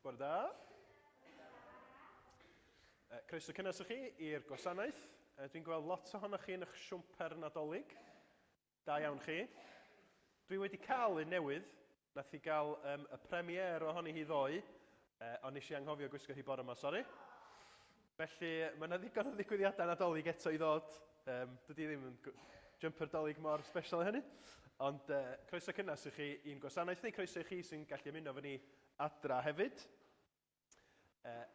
Bore da. Croeso cynnes i chi i'r Gwasanaeth. Dwi'n gweld lot ohonoch chi yn eich siwmper nadolig. Da iawn chi. Dwi wedi cael un newydd. Nath i gael y premier ohoni hi ddoe. Ond nes i anghofio gwisgo hi bore yma, sori. Felly, mae yna ddigon o ddigwyddiadau nadolig eto i ddod. Dydy ddim yn jumper dolig mor special hynny. Ond croeso cynnes i chi i'n Gwasanaeth, neu croeso i chi sy'n gallu ymuno fy ni adra hefyd.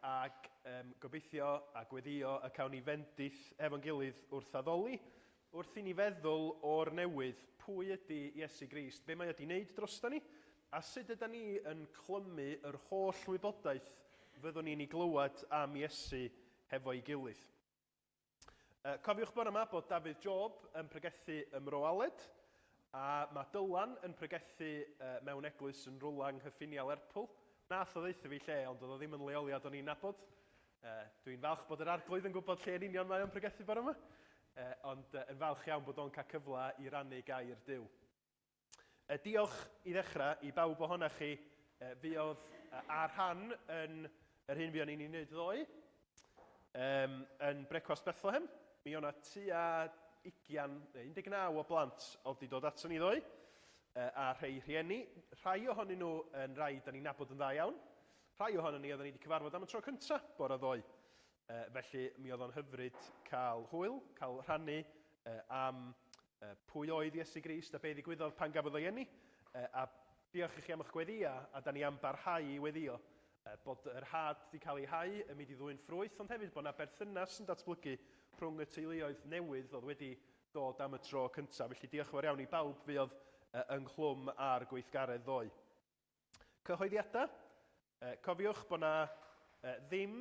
Ac gobeithio a gweddio y cawn ni fendith efo'n gilydd wrth addoli, wrth i ni feddwl o'r newydd pwy ydy Iesu Grist, be mae wedi wneud drosto ni, a sut ydym ni yn clymu yr holl wybodaeth fyddwn ni'n ei glywed am Iesu hefo'i gilydd. Cofiwch bod yma bod Dafydd Job yn pregethu ym Mro Aled, a mae Dylan yn pregethu mewn eglwys yn Rwlang Hyffinia Lerpwl. Nath o ddeitha fi lle, ond oedd o ddim yn leoliad o'n i'n nabod. Dwi'n falch bod yr arglwydd yn gwybod lle yn union mae o'n pregethu bore yma, ond yn falch iawn bod o'n cael cyfle i rannu gair Duw. Diolch i ddechrau i bawb ohonoch chi fuodd ar rhan yn yr hyn fuon ni'n ei wneud ddoe, yn Brecwast Bethlehem. Mi o'na tua 19 o blant oedd wedi dod ato ni ddoe, a rhai rhieni. Rhai ohonyn nhw yn rai da ni'n nabod yn dda iawn. Rhai ohonyn ni oedden ni wedi cyfarfod am y tro cyntaf bore ddoe. Felly mi oedd o'n hyfryd cael hwyl, cael rhannu am pwy oedd Iesu Grist a be ddigwyddodd pan gafodd o'i eni. A diolch i chi am eich gweddio, a da ni am barhau i weddio bod yr had wedi cael ei hau yn mynd i ddwy'n ffrwyth, ond hefyd bod yna berthynas yn datblygu rhwng y teuluoedd newydd oedd wedi dod am y tro cyntaf. Felly diolch yn fawr iawn i bawb fuodd ynghlwm ar gweithgaredd ddoe. Cyhoeddiadau. Cofiwch bod yna ddim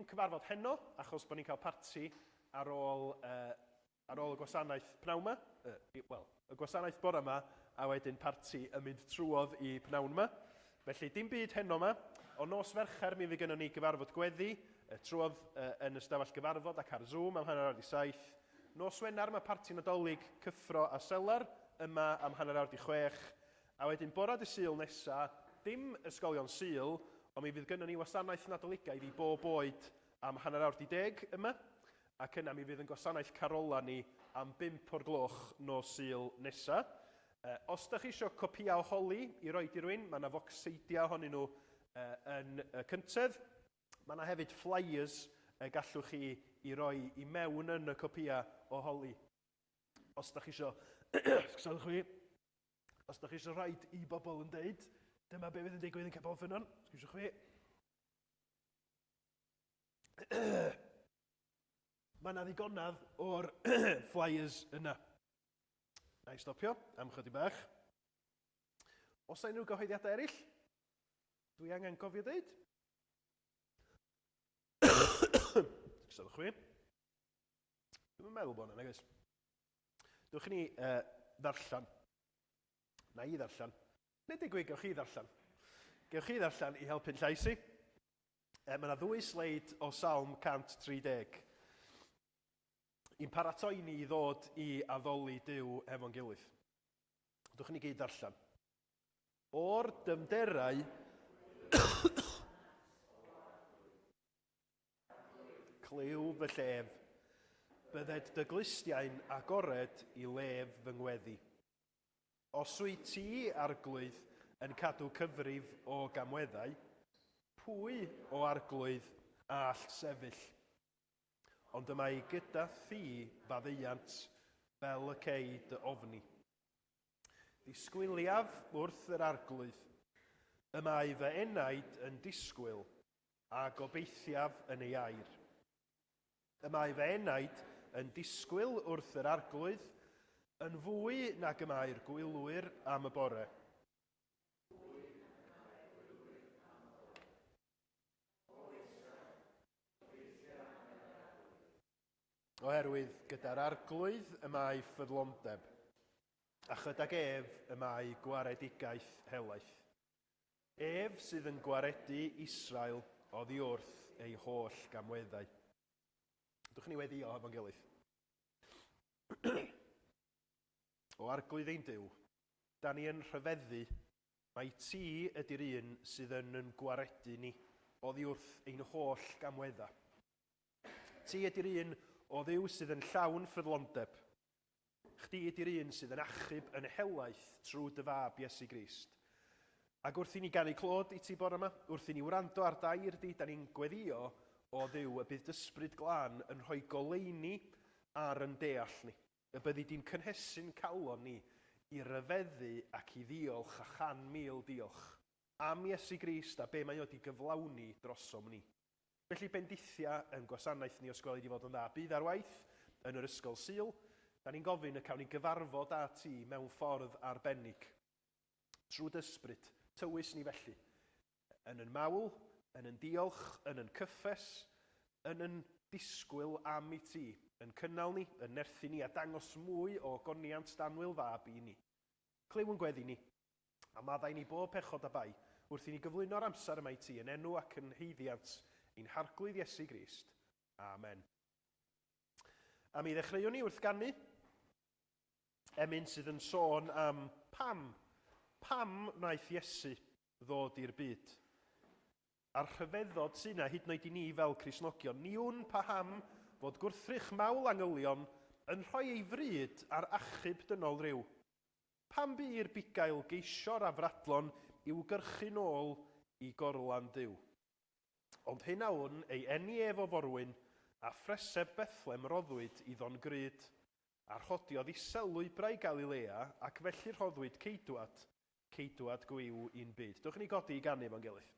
cyfarfod heno, achos bod ni'n cael parti ar ôl y gwasanaeth pnawn yma. Wel, y gwasanaeth bore yma, a wedyn parti yn mynd trwodd i pnawn yma. Felly, dim byd heno yma. O nos Fercher mi fe gynnon ni gyfarfod gweddi, trwodd yn ystafell gyfarfod ac ar Zoom am 7:07. Nos Wener mae parti nadolig cyffro a selar, yma am 7:06, a wedyn bore Dydd Sul nesa, dim ysgolion Sul, ond mi fydd gynnon ni wasanaeth nadoligaidd i bob oed am 9:10 yma, ac yna mi fydd yn gwasanaeth carola ni am 5 o'r gloch nos Sul nesa. Os ydych chi eisiau copïau o holi i roed i rywun, mae yna focseidiau ohonyn nhw yn y cyntedd. Mae yna hefyd flyers gallwch chi i roi i mewn yn y copïau o holi. Os ydych chi eisiau os ydych chi eisiau rhaid i bobl yn deud, dyma be fydd yn digwydd yn Capel Ffynnon. Sgwyswch chi. Mae yna ddigonedd o'r flyers yna. Na i stopio am chydig bach. Os yna unrhyw gyhoeddiadau eraill, dwi angen gofio deud. Sgwyswch chi. Dwi'n meddwl bod yna, negys. Dwch ni ddarllen. Na i ddarllen. Nid digwydd, gewch chi ddarllen. Gewch chi ddarllen i helpu'n llais i. Mae yna 2 sleid o Salm 130. I'n paratoi ni i ddod i addoli Duw efo'n gilydd. Dwch ni gyd darllen. O'r dymderau cliw fy llef, bydded dy glustiau'n agored i lef fy ngweddi. Os wyt ti, arglwydd, yn cadw cyfrif o gamweddau, pwy o arglwydd all sefyll? Ond y mae gyda thi faddeuant fel y cei dy ofni. Disgwyliaf wrth yr arglwydd, y mae fy enaid yn disgwyl a gobeithiaf yn ei air. Y mae fy enaid yn disgwyl wrth yr arglwydd yn fwy nag y mae'r gwylwyr am y bore. Oherwydd gyda'r arglwydd y mae ffyddlondeb, a chydag ef y mae gwaredigaeth helaeth. Ef sydd yn gwaredu Israel oddi wrth ei holl gamweddau. Dwch ni weddio efo'n gilydd. O arglwydd ein Duw, da ni yn rhyfeddu Mae ti ydy'r un sydd yn gwaredu ni oddi wrth ein holl gamwedda. Ti ydy'r un o Dduw sydd yn llawn ffyddlondeb. Chdi ydy'r un sydd yn achub yn helaeth trwy dy fab Iesu Grist. Ac wrth i ni ganu clod i ti bore yma, wrth i ni wrando ar dair di, da ni'n gweddio o Dduw y bydd ysbryd glân yn rhoi goleini ar yn deall ni. Y byddi di'n cynhesu'n calon ni i ryfeddu ac i ddiolch a 100,000 diolch am Iesu Grist a be mae o di gyflawni drosom ni. Felly bendithia yn gwasanaeth ni os gweld i fod yn dda. Bydd ar waith yn yr ysgol Sul, da ni'n gofyn y cawn ni gyfarfod â ti mewn ffordd arbennig. Trwy dysbryd, tywys ni felly. Yn mawl, yn diolch, yn cyffes, yn disgwyl am i ti. Yn cynnal ni, yn nerthu ni a dangos mwy o goniant danwyl fab i ni. Clyw yn gweddi ni, a maddau ni bob pechod a bai, wrth i ni gyflwyno'r amser yma i ti yn enw ac yn heiddiant ein harglwydd Iesu Grist. Amen. A mi ddechreuwn ni wrth ganu, emyn sydd yn sôn am pam wnaeth Iesu ddod i'r byd. A'r rhyfeddod sy'n hyd yn oed i ni fel Cristnogion, ni wn paham fod gwrthrych mawl angylion yn rhoi ei fryd ar achub dynol ryw. Pam bu'r bugail geisio'r afradlon i'w gyrchu nôl i gorlan Duw. Ond hyn awn ei eni efo forwyn a phreseb Bethlem roddwyd iddo'n gryd. A rhodiodd i selwybrau Galilea ac felly rhoddwyd ceidwad gwyw i'n byd. Dwch ni godi i ganu fo'n gilydd.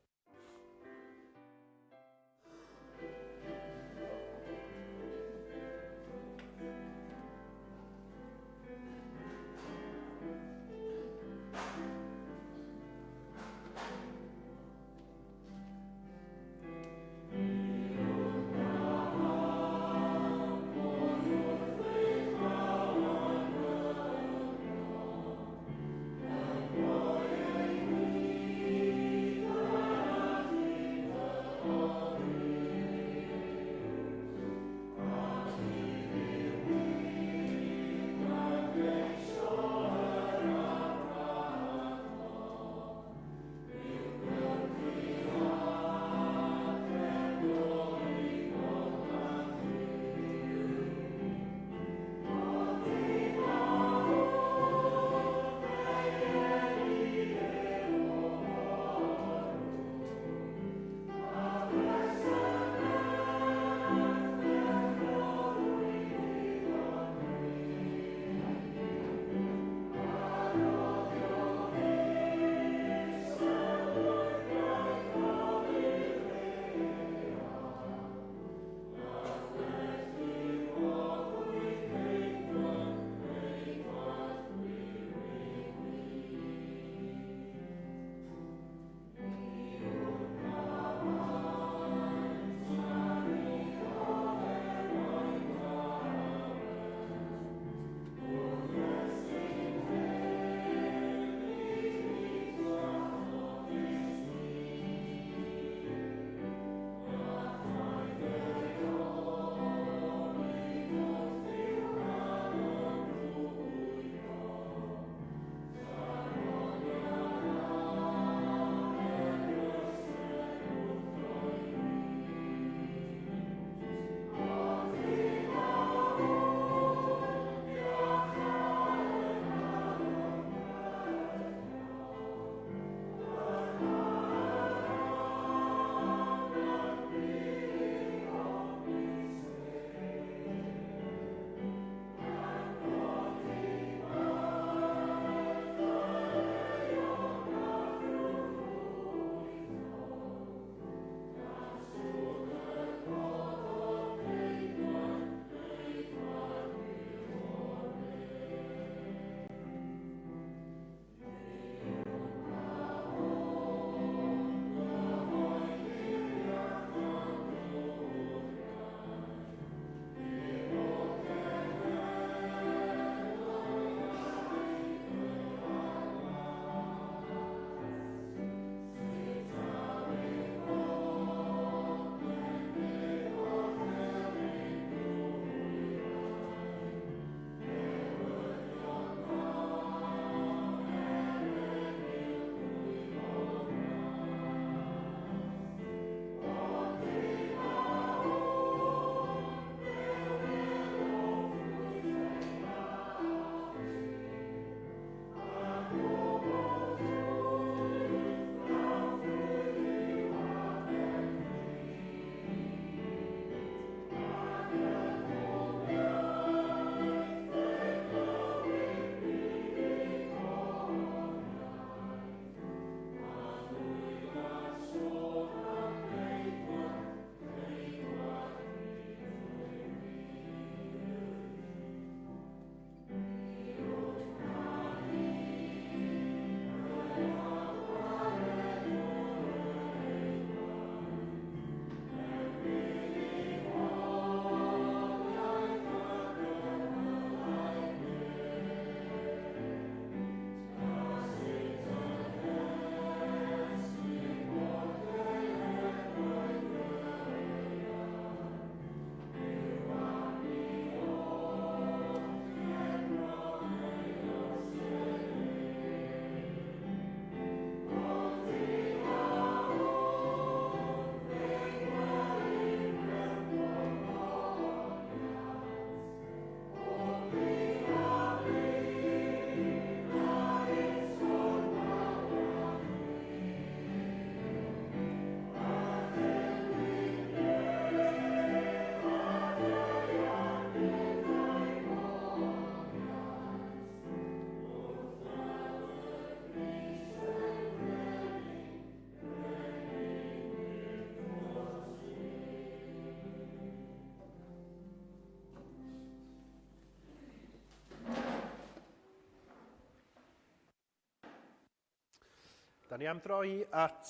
Da ni am droi at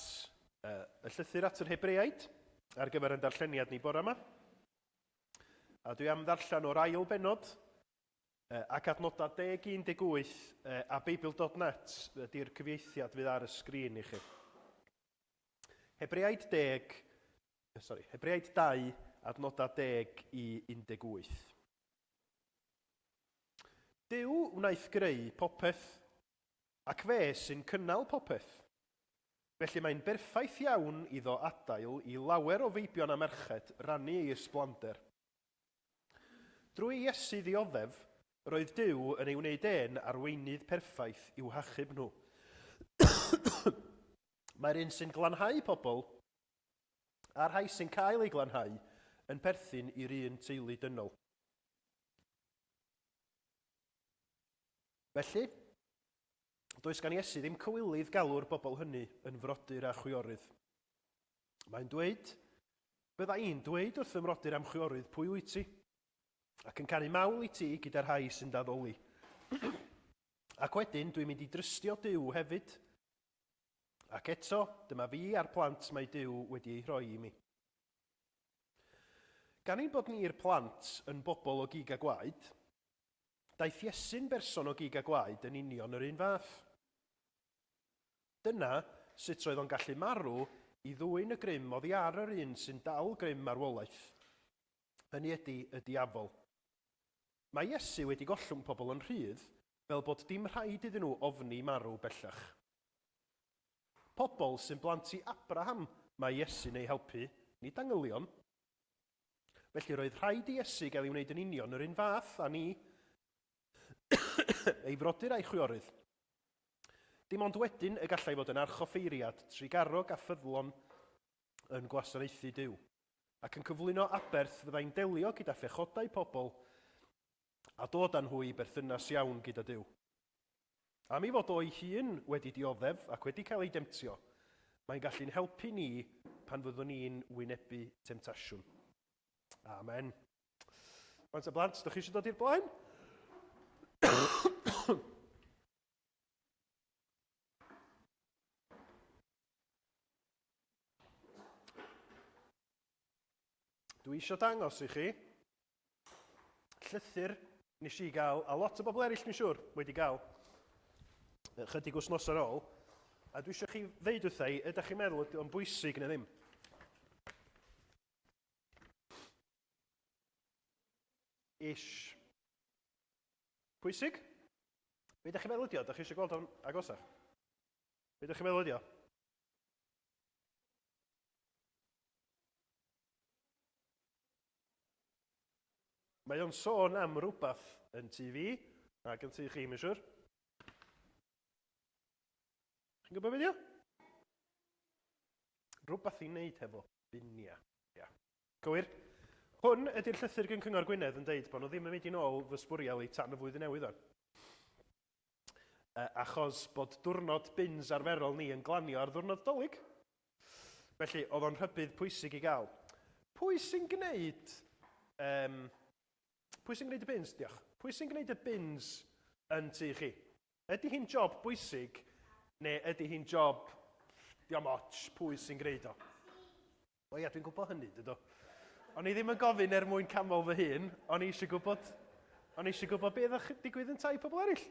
y llythyr at yr Hebreaid ar gyfer yn darlleniad ni bore yma. A dwi am ddarllen o'r ail benod ac adnodau 10-18 a Beibl.net ydy'r cyfieithiad fydd ar y sgrin i chi. Hebreaid 2, adnodau 10-18. Duw wnaeth greu popeth, ac fe sy'n cynnal popeth. Felly mae'n berffaith iawn iddo adael i lawer o feibion a merched rannu ei ysblander. Drwy Iesu ddioddef, roedd Duw yn ei wneud arweinydd perffaith i'w hachub nhw. Mae'r un sy'n glanhau pobl, a'r rhai sy'n cael ei glanhau, yn perthyn i'r un teulu dynol. Felly, does gan Iesu ddim cywilydd galw'r bobl hynny yn frodyr a chwiorydd. Mae'n dweud, bydda i'n dweud wrth ymrodyr am chwiorydd pwy wyt ti, ac yn canu mawl i ti gyda'r rhai sy'n daddoli. Ac wedyn dwi'n mynd i drystio Duw hefyd. Ac eto, dyma fi a'r plant mae Duw wedi ei rhoi i mi. Gan ein bod ni'r plant yn bobl o gig a gwaed, daeth Iesu'n berson o gig a gwaed yn union yr un fath. Dyna sut roedd o'n gallu marw i ddwyn y grym oddi ar yr un sy'n dal grym marwolaeth. Hynny ydy y diafol. Mae Iesu wedi gollwng pobl yn rhydd fel bod dim rhaid iddyn nhw ofni marw bellach. Pobl sy'n blantu Abraham mae Iesu'n ei helpu, nid angylion. Felly roedd rhaid i Iesu gael ei wneud yn union yr un fath a ni, ei frodyr a'i chwiorydd. Dim ond wedyn y gallai fod yn archoffeiriad trigarog a ffyddlon yn gwasanaethu Duw, ac yn cyflwyno aberth fyddai'n delio gyda phechodau pobl a dod â nhw i berthynas iawn gyda Duw. Am ei fod o'i hun wedi dioddef ac wedi cael ei demtio, mae'n gallu'n helpu ni pan fyddwn ni'n wynebu temtasiwn. Amen. Faint o blant, ydych chi eisiau dod i'r blaen? Dwi eisiau dangos i chi llythyr nes i gael, a lot o bobl eraill ni'n siŵr wedi gael chydig wythnos ar ôl, a dwi eisiau chi ddeud wrthai, ydych chi'n meddwl ydy o'n bwysig neu ddim? Pwysig? Be ydych chi'n meddwl ydy o? Ydych chi eisiau gweld o'n agosach? Be ydych chi'n meddwl ydy o? Mae o'n sôn am rhywbeth yn TV, ac yn tu chi, mae'n siŵr. Chi'n gwybod beth ydi o? Rhywbeth i wneud hefo bunia. Ia. Cywir. Hwn ydy'r llythyr gan Cyngor Gwynedd yn deud bod nhw ddim yn mynd i nôl fy sbwriel i tan y flwyddyn newydd o'n. Achos bod diwrnod bins arferol ni yn glanio ar ddiwrnod Dolig. Felly, oedd o'n rhybydd pwysig i gael. Pwy sy'n gwneud y bins? Diolch. Pwy sy'n gwneud y bins yn tu chi? Ydy hi'n job bwysig, neu ydy hi'n job diamoch pwy sy'n gwneud o? O ia, dwi'n gwybod hynny, dydw. O'n i ddim yn gofyn mwyn camol fy hun, o'n i eisiau gwybod beth ydych digwydd yn tai pobl eraill.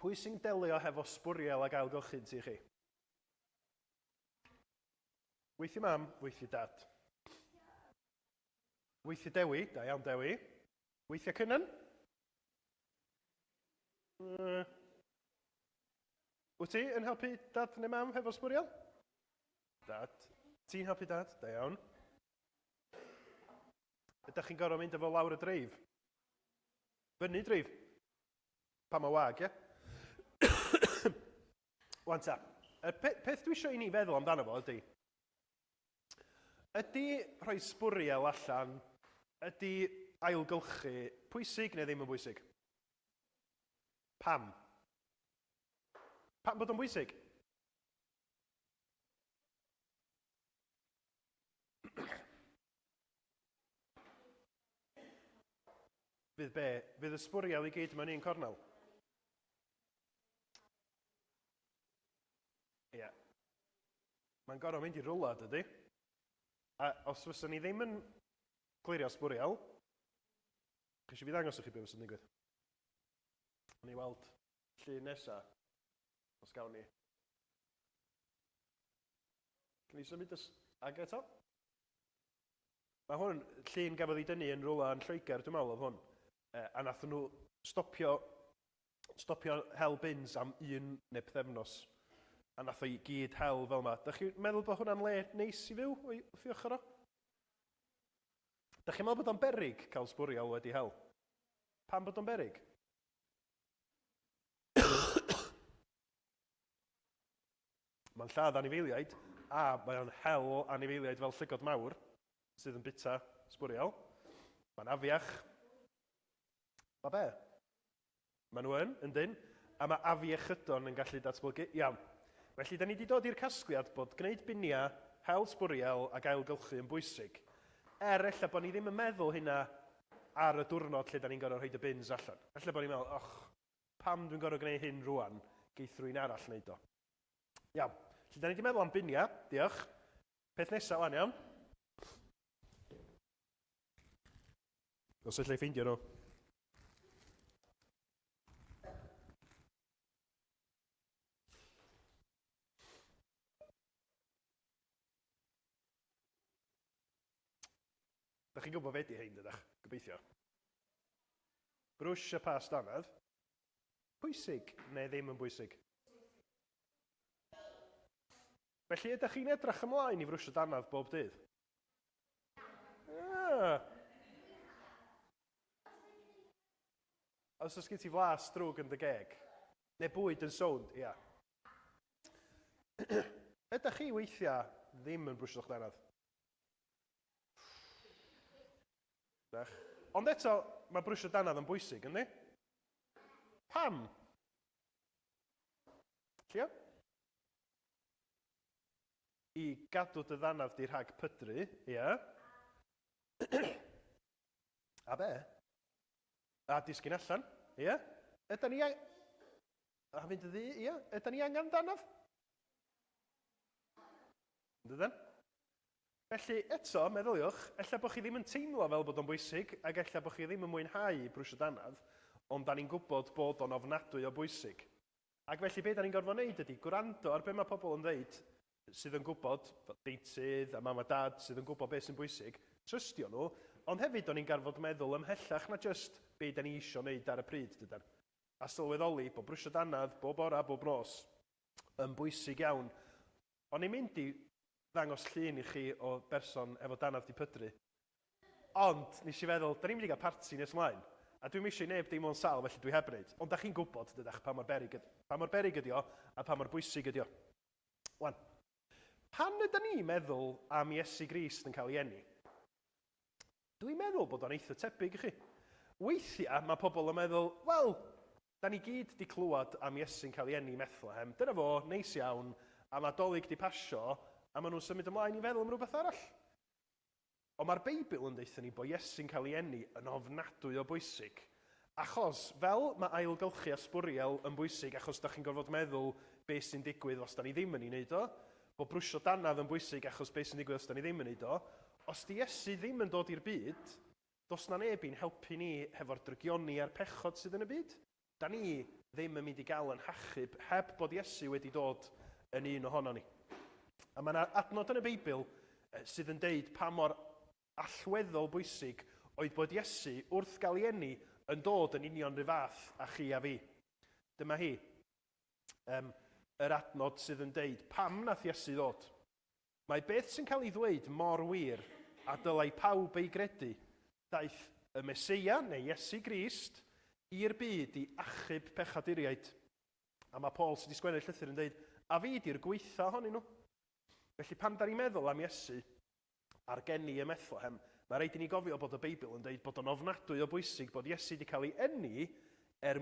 Pwy sy'n delio hefo sbwriel ag ailgylchu'n tu chi? Weithio mam, weithio dad. Weithio Dewi, da iawn Dewi. Weithio Cynan. Wyt ti yn helpu dad neu mam hefo sbwriel? Dad. Ti'n helpu dad? Da iawn. Ydych chi'n gorfod mynd efo lawr y dreif? Fyny dreif? Pa ma wag, ie? Wan ta, y peth dwi eisiau i ni feddwl amdano fo ydy, ydy rhoi sbwriel allan, ydy ailgylchu pwysig neu ddim yn bwysig? Pam? Pam bod o'n bwysig? Fydd be? Fydd y sbwriel i gyd mewn un cornel? Mae'n gorau mynd i rwla, dydy. A os fysa ni ddim yn clirio sbwriel, chi fi ddangos i chi beth fysa'n digwydd. Ni weld llun nesaf, os gawn ni. Can ni symud ag eto? Mae hwn, llun gafodd ei dynnu yn rwla yn Lloegr, dwi'n meddwl oedd hwn. A nath nhw stopio hel bins am 1 neu pythefnos. A nath o i gyd hel fel yma. Dych chi'n meddwl bod hwnna'n le neis i fyw wrth i ochr o? Dych chi'n meddwl bod o'n beryg cael sbwriel wedi hel? Pam bod o'n beryg? Mae'n lladd anifeiliaid, a mae o'n hel anifeiliaid fel llygod mawr, sydd yn bita sbwriel. Mae'n afiach. Mae be? Mae nhw yn dyn, a mae afiechydon yn gallu datblygu. Iawn. Felly, da ni wedi dod i'r casgliad bod gwneud biniau, hel sbwriel ac ailgylchu yn bwysig. Ella bod ni ddim yn meddwl hynna ar y diwrnod lle da ni'n gorfod rhoid y bins allan. Ella bod ni'n meddwl, pam dwi'n gorfod gwneud hyn rwan, geith rwy'n arall wneud o. Iawn. Felly, da ni wedi meddwl am biniau, diolch. Peth nesaf wan, iawn. Os ydych chi'n ffeindio nhw. Da chi'n gwybod fe di hyn, dydych? Gobeithio. Brwsh y pas dannedd. Bwysig neu ddim yn bwysig? Felly, ydych chi'n edrych ymlaen i frwsh y dannedd bob dydd? Os oes gen ti flas drwg yn dy geg? Neu bwyd yn sownd? Ia. Ydych chi weithiau ddim yn brwsio'ch dannedd? Ond eto, mae brwsio dannedd yn bwysig, ynddi? Pam? Llio? I gadw dy ddannedd di rhag pydru, ia. A be? A disgyn allan, ia. Ydyn ni angen... A fynd y ddi, ia. Ydyn ni angen dannedd? Ydyn? Felly, eto, meddyliwch, ella bod chi ddim yn teimlo fel bod o'n bwysig, ac ella bod chi ddim yn mwynhau brwsio dannedd, ond da ni'n gwybod bod o'n ofnadwy o bwysig. Ac felly, be da ni'n gorfod wneud ydy, gwrando ar be mae pobl yn dweud, sydd yn gwybod, deitydd a mam a dad, sydd yn gwybod beth sy'n bwysig, trystio nhw, ond hefyd o'n i'n gorfod meddwl ymhellach na just be da ni eisiau wneud ar y pryd, dydyn. A sylweddoli bod brwsio dannedd, bob ora, bob nos, yn bwysig iawn. O'n i'n mynd i ddangos llun i chi o berson efo dannedd di pydru. Ond, nes i feddwl, da ni'n mynd i gael parti nes ymlaen. A dwi'n eisiau neb dim o'n sal, felly dwi heb wneud. Ond da chi'n gwybod, dydych, pa mor beryg ydi o, a pa mor bwysig ydi o. Wan, pan ydyn ni meddwl am Iesu Grist yn cael ei eni? Dwi'n meddwl bod o'n eitha tebyg i chi. Weithiau mae pobl yn meddwl, wel, da ni gyd di clywed am Iesu'n cael ei eni i Methlehem. Dyna fo, neis iawn, a mae Dolig di pasio, a maen nhw'n symud ymlaen i feddwl am rhywbeth arall. Ond mae'r Beibl yn deithio ni bod Iesu'n cael ei eni yn ofnadwy o bwysig. Achos, fel mae ailgylchu a sbwriel yn bwysig, achos da chi'n gorfod meddwl beth sy'n digwydd os da ni ddim yn ei wneud o, bod brwsio dannedd yn bwysig achos beth sy'n digwydd os da ni ddim yn ei wneud o, os di Iesu ddim yn dod i'r byd, dos na neb i'n helpu ni hefo'r drygioni a'r pechod sydd yn y byd. Da ni ddim yn mynd i gael yn hachub heb bod Iesu wedi dod yn un ohono ni. A mae yna adnod yn y Beibl sydd yn deud pa mor allweddol bwysig oedd bod Iesu wrth gael ei eni yn dod yn union rhyw fath a chi a fi. Dyma hi. Yr adnod sydd yn deud pam nath Iesu ddod. Mae beth sy'n cael ei ddweud mor wir a dylai pawb ei gredu. Daeth y Meseia neu Iesu Grist i'r byd i achub pechaduriaid. A mae Paul sydd wedi sgwennu'r llythyr yn deud a fi di'r gweitha ohonyn nhw. Felly pan da ni'n meddwl am Iesu ar geni y Methlehem, mae rhaid i ni gofio bod y Beibl yn deud bod o'n ofnadwy o bwysig bod Iesu wedi cael ei eni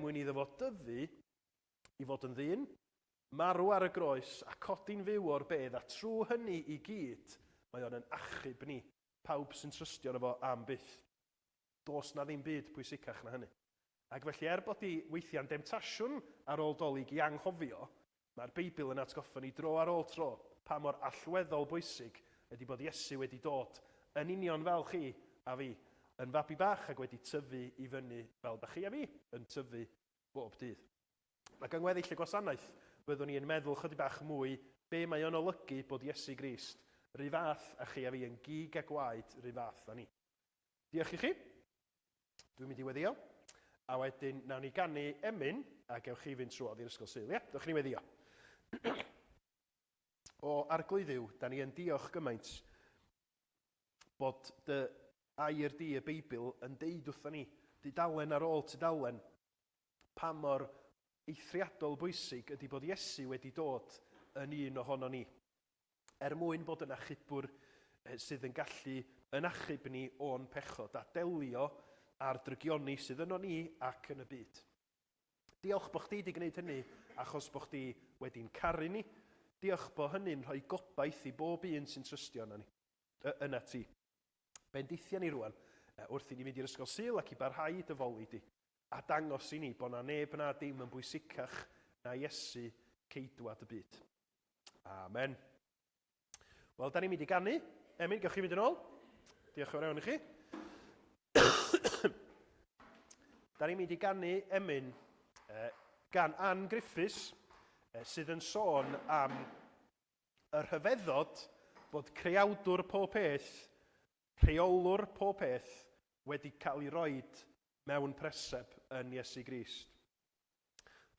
mwyn iddo fod dyddu i fod yn ddyn, marw ar y groes a codi'n fyw o'r bedd, a trwy hynny i gyd, mae o'n yn achub ni, pawb sy'n trystio yn efo am byth. Does na ddim byd pwysicach na hynny. Ac felly bod i weithiau'n demtasiwn ar ôl Dolig i anghofio, mae'r Beibl yn atgoffa ni dro ar ôl tro pa mor allweddol bwysig ydy bod Iesu wedi dod yn union fel chi a fi, yn fabi bach ac wedi tyfu i fyny fel da chi a fi yn tyfu bob dydd. Ac yng ngweddill y gwasanaeth, byddwn ni yn meddwl chydig bach mwy be mae o'n olygu bod Iesu Grist rhy fath a chi a fi yn gig a gwaed rhy fath a ni. Diolch i chi. Dwi'n mynd i weddio. A wedyn, nawn ni ganu emyn, a gewch chi fynd trwodd i'r ysgol Sul, ia? Dewch ni weddio. O arglwydd yw, da ni yn diolch gymaint bod dy air di y Beibl yn deud wrthon ni, dudalen ar ôl tudalen, pa mor eithriadol bwysig ydy bod Iesu wedi dod yn un ohono ni. Mwyn bod yn achubwr sydd yn gallu yn achub ni o'n pechod a delio a'r drygioni sydd yno ni ac yn y byd. Diolch bod chdi wedi gwneud hynny achos bod chdi wedi'n caru ni. Diolch bod hynny'n rhoi gobaith i bob un sy'n trystio yna ti. Bendithia ni rwan wrth i ni fynd i'r ysgol Sul ac i barhau dyfoli di a dangos i ni bod na neb na dim yn bwysicach na Iesu ceidwad y byd. Amen. Wel, da ni'n mynd i ganu. Emyn, gewch chi mynd yn ôl? Diolch yn fawr iawn i chi. Da ni'n mynd i ganu emyn gan Ann Griffiths sydd yn sôn am y rhyfeddod bod creawdwr pob peth, rheolwr pob peth wedi cael ei roed mewn preseb yn Iesu Grist.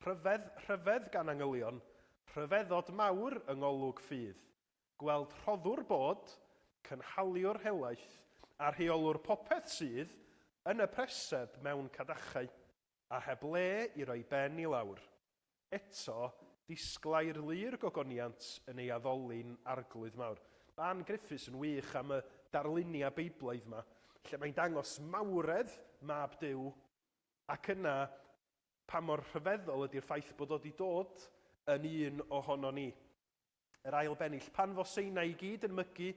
Rhyfedd gan angylion, rhyfeddod mawr yng ngolwg ffydd, gweld rhoddwr bod, cynhaliwr helaeth a rheolwr popeth sydd yn y preseb mewn cadachau a heb le i roi ben i lawr. Eto, disglair lir gogoniant yn ei addoli'n arglwydd mawr. Ann Griffiths yn wych am y darlunia Beiblaidd yma, lle mae'n dangos mawredd mab Duw ac yna pa mor rhyfeddol ydy'r ffaith bod o wedi dod yn un ohono ni. Yr ail bennill, pan foseina i gyd yn mygu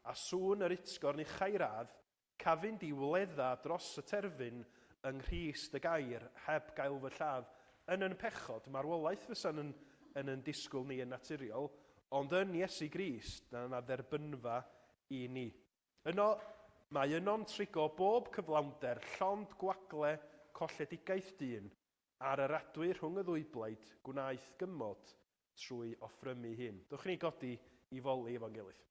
a sŵn yr utgorn uchau radd, cafyn di wledda dros y terfyn yng Nghrist y gair heb gael fy lladd. Yn pechod, marwolaeth fysa'n yn disgwyl ni yn naturiol, ond yn Iesu Grist na dderbynfa i ni. Mae yno'n trigo bob cyflawnder, llond gwagle, colledigaeth dyn, ar yr adwy rhwng y ddwy blaid, gwnaeth gymod trwy offrymu hyn. Dwch ni godi i foli efo'n gilydd.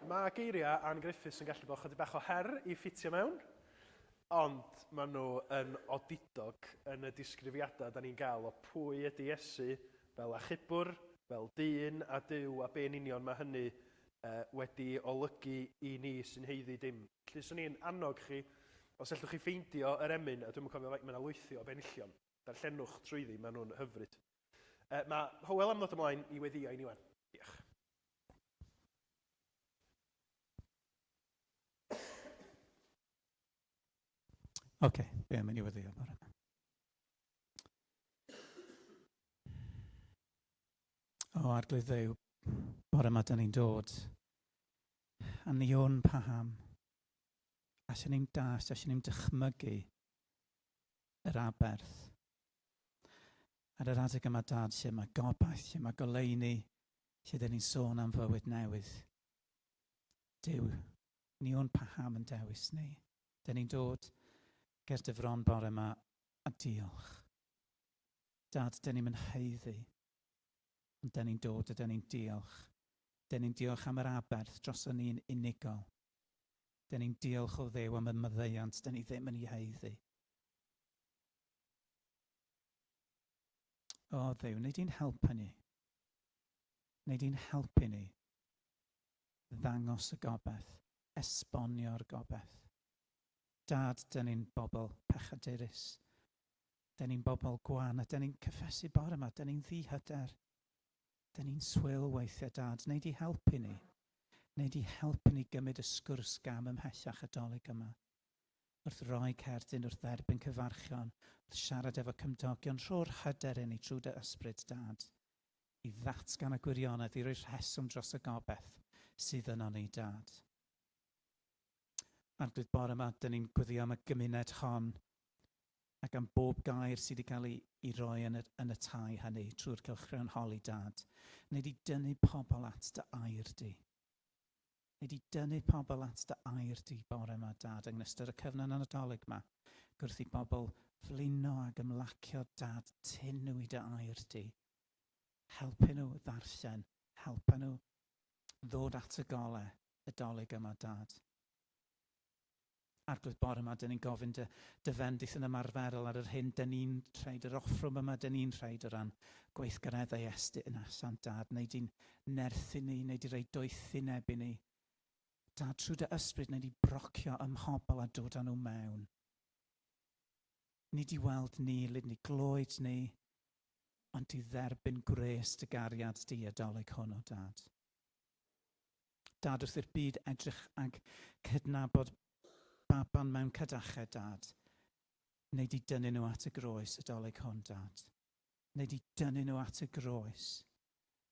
Mae geiriau Anne Griffiths yn gallu bod chydig bach o her i ffitio mewn, ond maen nhw yn odidog yn y disgrifiadau da ni'n gael o pwy ydy Iesu fel achubwr, fel dyn a Duw a be'n union mae hynny wedi olygu i ni sy'n heiddi dim. Felly swn i'n annog chi, os allwch chi ffeindio yr emyn, a dwi'n cofio mae yna lwythio o benillion, darllenwch trwyddi, maen nhw'n hyfryd. Mae Hywel am ddod ymlaen i weddio i ni wan. Diolch. Oce, be am i ni weddio bore yma? O, arglwydd Dduw, bore yma dyn ni'n dod. A ni o'n paham. Allwn ni'n dallt, allwn ni'n dychmygu yr aberth. Ar yr adeg yma dad, lle mae gobaith, lle mae goleuni, lle dyn ni'n sôn am fywyd newydd. Duw, ni o'n paham yn dewis ni. Dyn ni'n dod ger dyfron bore yma a diolch. Dad, dyn ni'n heiddi, ond dyn ni'n dod a dyn ni'n diolch. Dyn ni'n diolch am yr aberth dros o'n ni'n unigol. Dyn ni'n diolch o Dduw am y maddeuant, dyn ni ddim yn ei heiddi. O Dduw, wneud i'n helpu ni. Wneud i'n helpu ni ddangos y gobaith, esbonio'r gobaith. Dad, dyn ni'n bobl pechadurus. Dyn ni'n bobl gwan, a dyn ni'n cyffesu bore yma. Dyn ni'n ddihyder. Dyn ni'n swyl weithiau, Dad. Wneud i helpu ni. Wneud i helpu ni gymryd y sgwrs gam ymhellach y dolyg yma. Wrth roi cerdyn, wrth dderbyn cyfarchion, wrth siarad efo cymdogion, rho'r hyder i ni trwy dy ysbryd, Dad. I ddatgan y gwirionedd, i roi rheswm dros y gobaith sydd yno ni, Dad. Arglwydd bore yma, dyn ni'n gweddio am y gymuned hon ac am bob gair sydd wedi cael ei roi yn y tai hynny trwy'r cylchgrawn holi, Dad. Wneud i dynnu pobl at dy air di. Wneud i dynnu pobl at dy air di bore yma, Dad, yng ystod y cyfnod nadolig yma. Gwrth i bobl flino ac ymlacio, Dad, tyn nhw i dy air di. Helpu nhw ddarllen, helpu nhw ddod at y golau y dolyg yma, Dad. Arglwydd bore yma, dyn ni'n gofyn dy fendith yn ymarferol ar yr hyn, dyn ni'n treid yr offrwm yma, dyn ni'n treid o ran gweithgareddau estyn yn allan, Dad. Wneud i'n nerthu ni, wneud i roi dwythu nebu ni. Dad, trwy dy ysbryd, wneud i brocio ym mhobl a dod â nhw mewn. Nid i weld ni, lyd ni glwyd ni, ond i dderbyn gwres dy gariad di adolyg hwn o, Dad. Dad, wrth i'r byd edrych ag cydnabod baban mewn cydachau, Dad. Wneud i dynnu nhw at y groes y dolyg hwn, Dad. Wneud i dynnu nhw at y groes.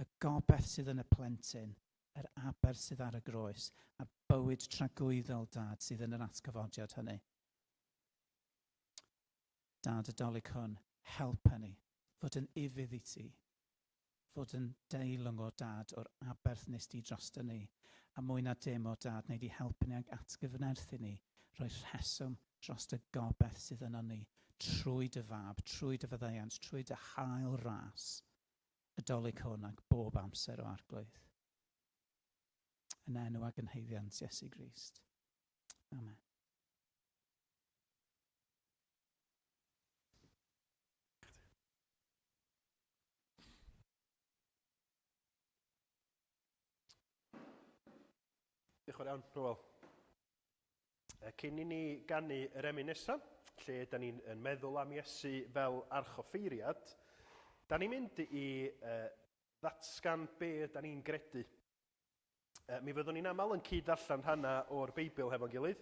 Y gobaith sydd yn y plentyn, yr aber sydd ar y groes, a bywyd tragwyddol, Dad, sydd yn yr atgyfodiad hynny. Dad, y dolyg hwn, helpa ni fod yn ifydd i ti, fod yn deilwng o, Dad, o'r aberth nes di drosto ni, a mwy na dim o, Dad, wneud i helpu ni ag atgyfnerthu ni, rhoi rheswm dros y gobaith sydd yno ni, trwy dy fab, trwy dy faddeuant, trwy dy hael ras, y dolyg hwn ag bob amser o arglwydd. Yn enw ag yn haeddiant Iesu Grist. Amen. Diolch yn fawr iawn, Hywel. Cyn i ni ganu yr emyn nesaf, lle da ni'n meddwl am Iesu fel archoffeiriad, da ni'n mynd i ddatgan be da ni'n gredu. Mi fyddwn ni'n aml yn cyd-ddarllen rhanna o'r Beibl hefo'n gilydd.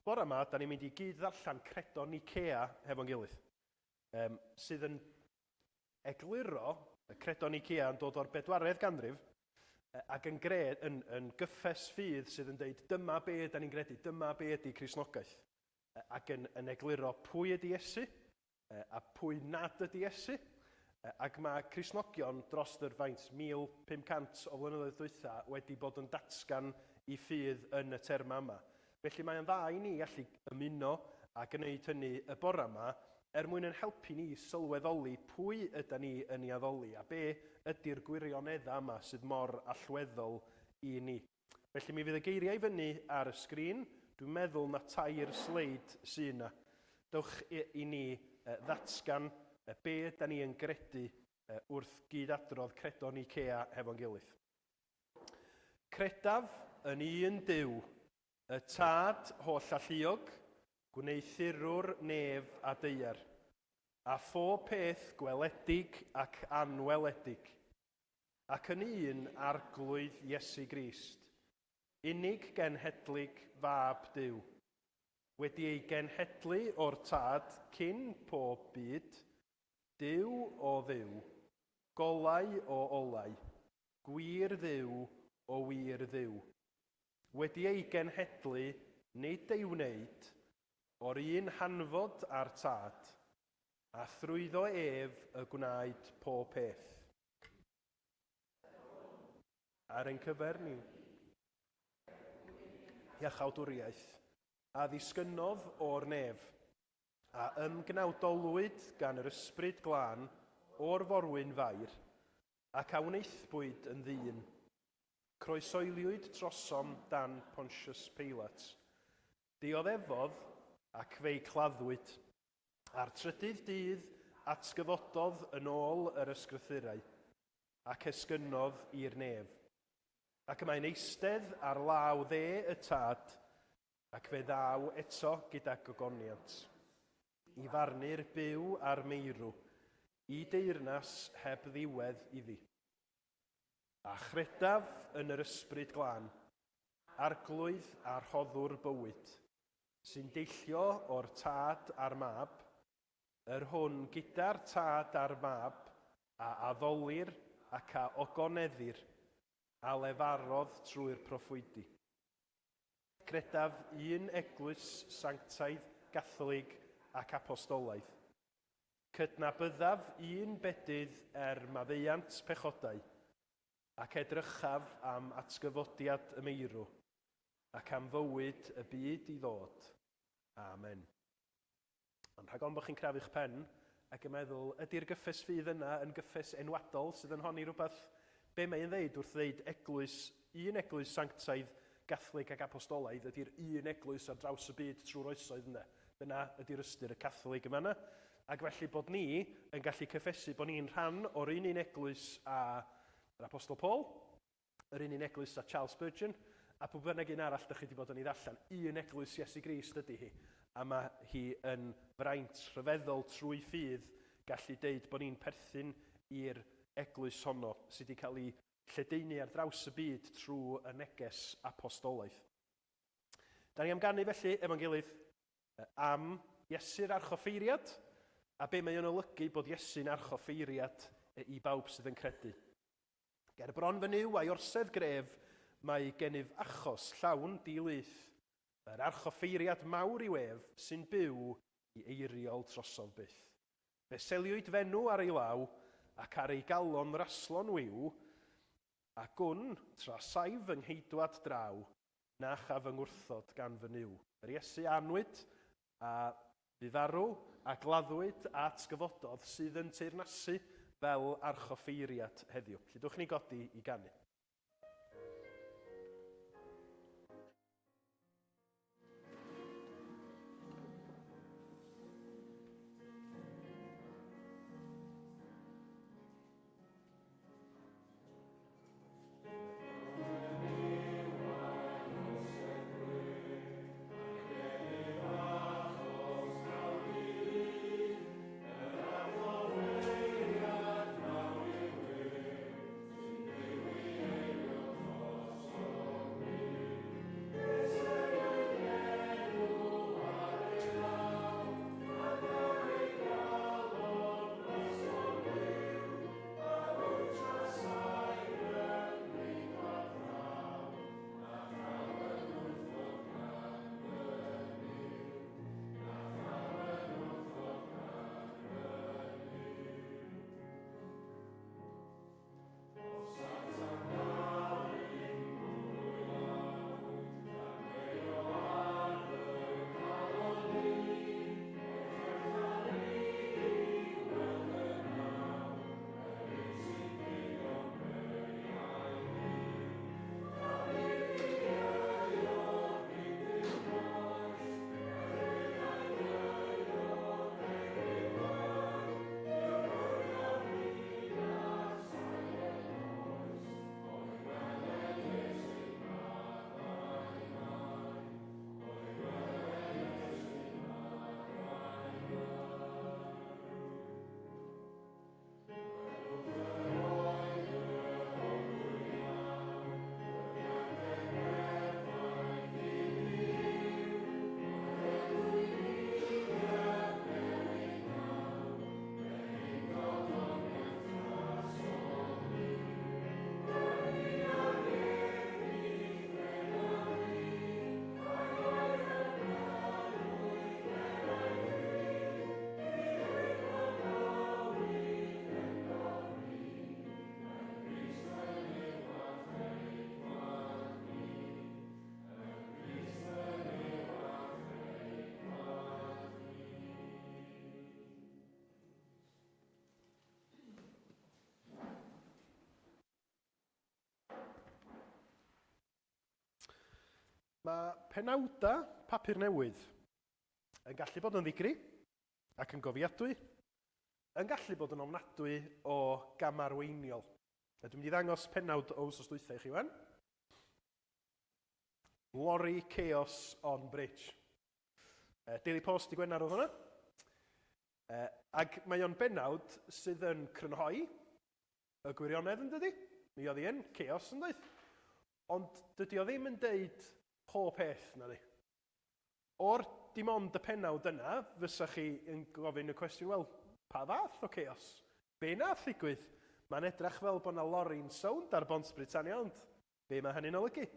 Bore yma, da ni'n mynd i gyd-ddarllen credo Nicea hefo'n gilydd, sydd yn egluro, y credo Nicea yn dod o'r 4edd ganrif, ac yn gyffes ffydd sydd yn dweud dyma be da ni'n credu, dyma be ydy Cristnogaeth. Ac yn egluro pwy ydy Iesu, a pwy nad ydy Iesu. Ac mae Cristnogion dros yr faint 1500 o flynyddoedd dwytha wedi bod yn datgan i ffydd yn y terma yma. Felly mae'n dda i ni allu ymuno a gwneud hynny y bore yma mwyn yn helpu ni sylweddoli pwy ydyn ni yn ei addoli a be ydy'r gwirioneddau yma sydd mor allweddol i ni. Felly mi fydd y geiriau fyny ar y sgrin. Dwi'n meddwl na tair sleid sy'n yna. Dewch i ni ddatgan be da ni yn gredu wrth gydadrodd credon Ikea hefo'n gilydd. Credaf yn un Duw, y Tad holl alluog, gwneithurwr nef a deiar, a phob peth gweledig ac anweledig, ac yn un arglwydd Iesu Grist, unig genhedlig fab Duw, wedi ei genhedlu o'r Tad cyn pob byd, Duw o dduw, golau o olau, gwir dduw o wir dduw, wedi ei genhedlu nid ei wneud o'r un hanfod a'r Tad, a thrwyddo ef y gwnaed pob peth. Ar ein cyfer ni, iachawdwriaeth, a ddisgynnodd o'r nef, a ymgnawdolwyd gan yr ysbryd glân o'r forwyn fair, ac a wneithbwyd yn ddyn. Croesoeliwyd trosom dan Pontius Pilates. Dioddefodd ac fe'i claddwyd. A'r trydydd dydd atgyfododd yn ôl yr ysgrythurau, ac esgynnodd i'r nef. Ac mae'n eistedd ar law dde y Tad, ac fe ddaw eto gyda gogoniant. I farnu'r byw a'r meirw, i deyrnas heb ddiwedd iddi. A chredaf yn yr ysbryd glân, arglwydd a rhoddwr bywyd, sy'n deillio o'r Tad a'r mab, yr hwn gyda'r Tad a'r mab, a addolir ac a ogoneddir, a lefarodd trwy'r proffwydi. Credaf un eglwys sanctaidd, Gatholig ac Apostolaidd. Cydnabyddaf un bedydd maddeuant pechodau, ac edrychaf am atgyfodiad y meirw, ac am fywyd y byd i ddod. Amen. Ond rhag ond bod chi'n crafu'ch pen ac yn meddwl, ydy'r gyffes fydd yna yn gyffes enwadol sydd yn honni rhywbeth, be mae'n ddeud wrth ddeud un eglwys sanctaidd, Gatholig ac Apostolaidd, ydy'r un eglwys ar draws y byd trwy'r oesoedd yna. Dyna ydy'r ystyr y Catholig yma yna. Ac felly bod ni yn gallu cyffesu bod ni'n rhan o'r un eglwys a yr Apostol Paul, yr un eglwys a Charles Spurgeon, a pwy bynnag un arall ydych chi wedi bod yn ei ddarllen, un eglwys Iesu Grist ydy hi. A mae hi yn fraint rhyfeddol trwy ffydd gallu deud bod ni'n perthyn i'r eglwys honno sydd wedi cael ei lledaenu ar draws y byd trwy y neges apostolaeth. Da ni am ganu felly efo'n gilydd am Iesu'r archoffeiriad a be mae'n olygu bod Iesu'n archoffeiriad i bawb sydd yn credu. Ger bron fy nyw a'i orsedd gref mae gennyf achos llawn dilys, yr archoffeiriad mawr i wef sy'n byw i eiriol trosodd byth. Fe seliwyd fenw ar ei law ac ar ei galon raslon wyw, a gwn tra saif yng ngheidwad draw, na chaf yng ngwrthod gan fy nyw. Yr Iesu anwyd a bu farw a gladdwyd a atgyfododd sydd yn teyrnasu fel archoffeiriad heddiw. Felly dwch ni godi i ganu. Mae penawda papur newydd yn gallu bod yn ddigri ac yn gofiadwy, yn gallu bod yn ofnadwy o gamarweiniol. A dwi'n mynd i ddangos penawd o wsos dwytha i chi wan. Lori Chaos on Bridge. Daily Post i Gwener oedd hwnna. Ac mae o'n benawd sydd yn crynhoi y gwirionedd yn dydi. Mi oedd hi yn chaos yn dweud. Ond dydy o ddim yn deud pob peth na di. O'r dim ond y penawd yna, fysa chi yn gofyn y cwestiwn, wel, pa fath o chaos? Be nath ddigwydd? Mae'n edrach fel bod yna lori'n sownd ar Bont Britannia, ond be mae hynny'n olygu?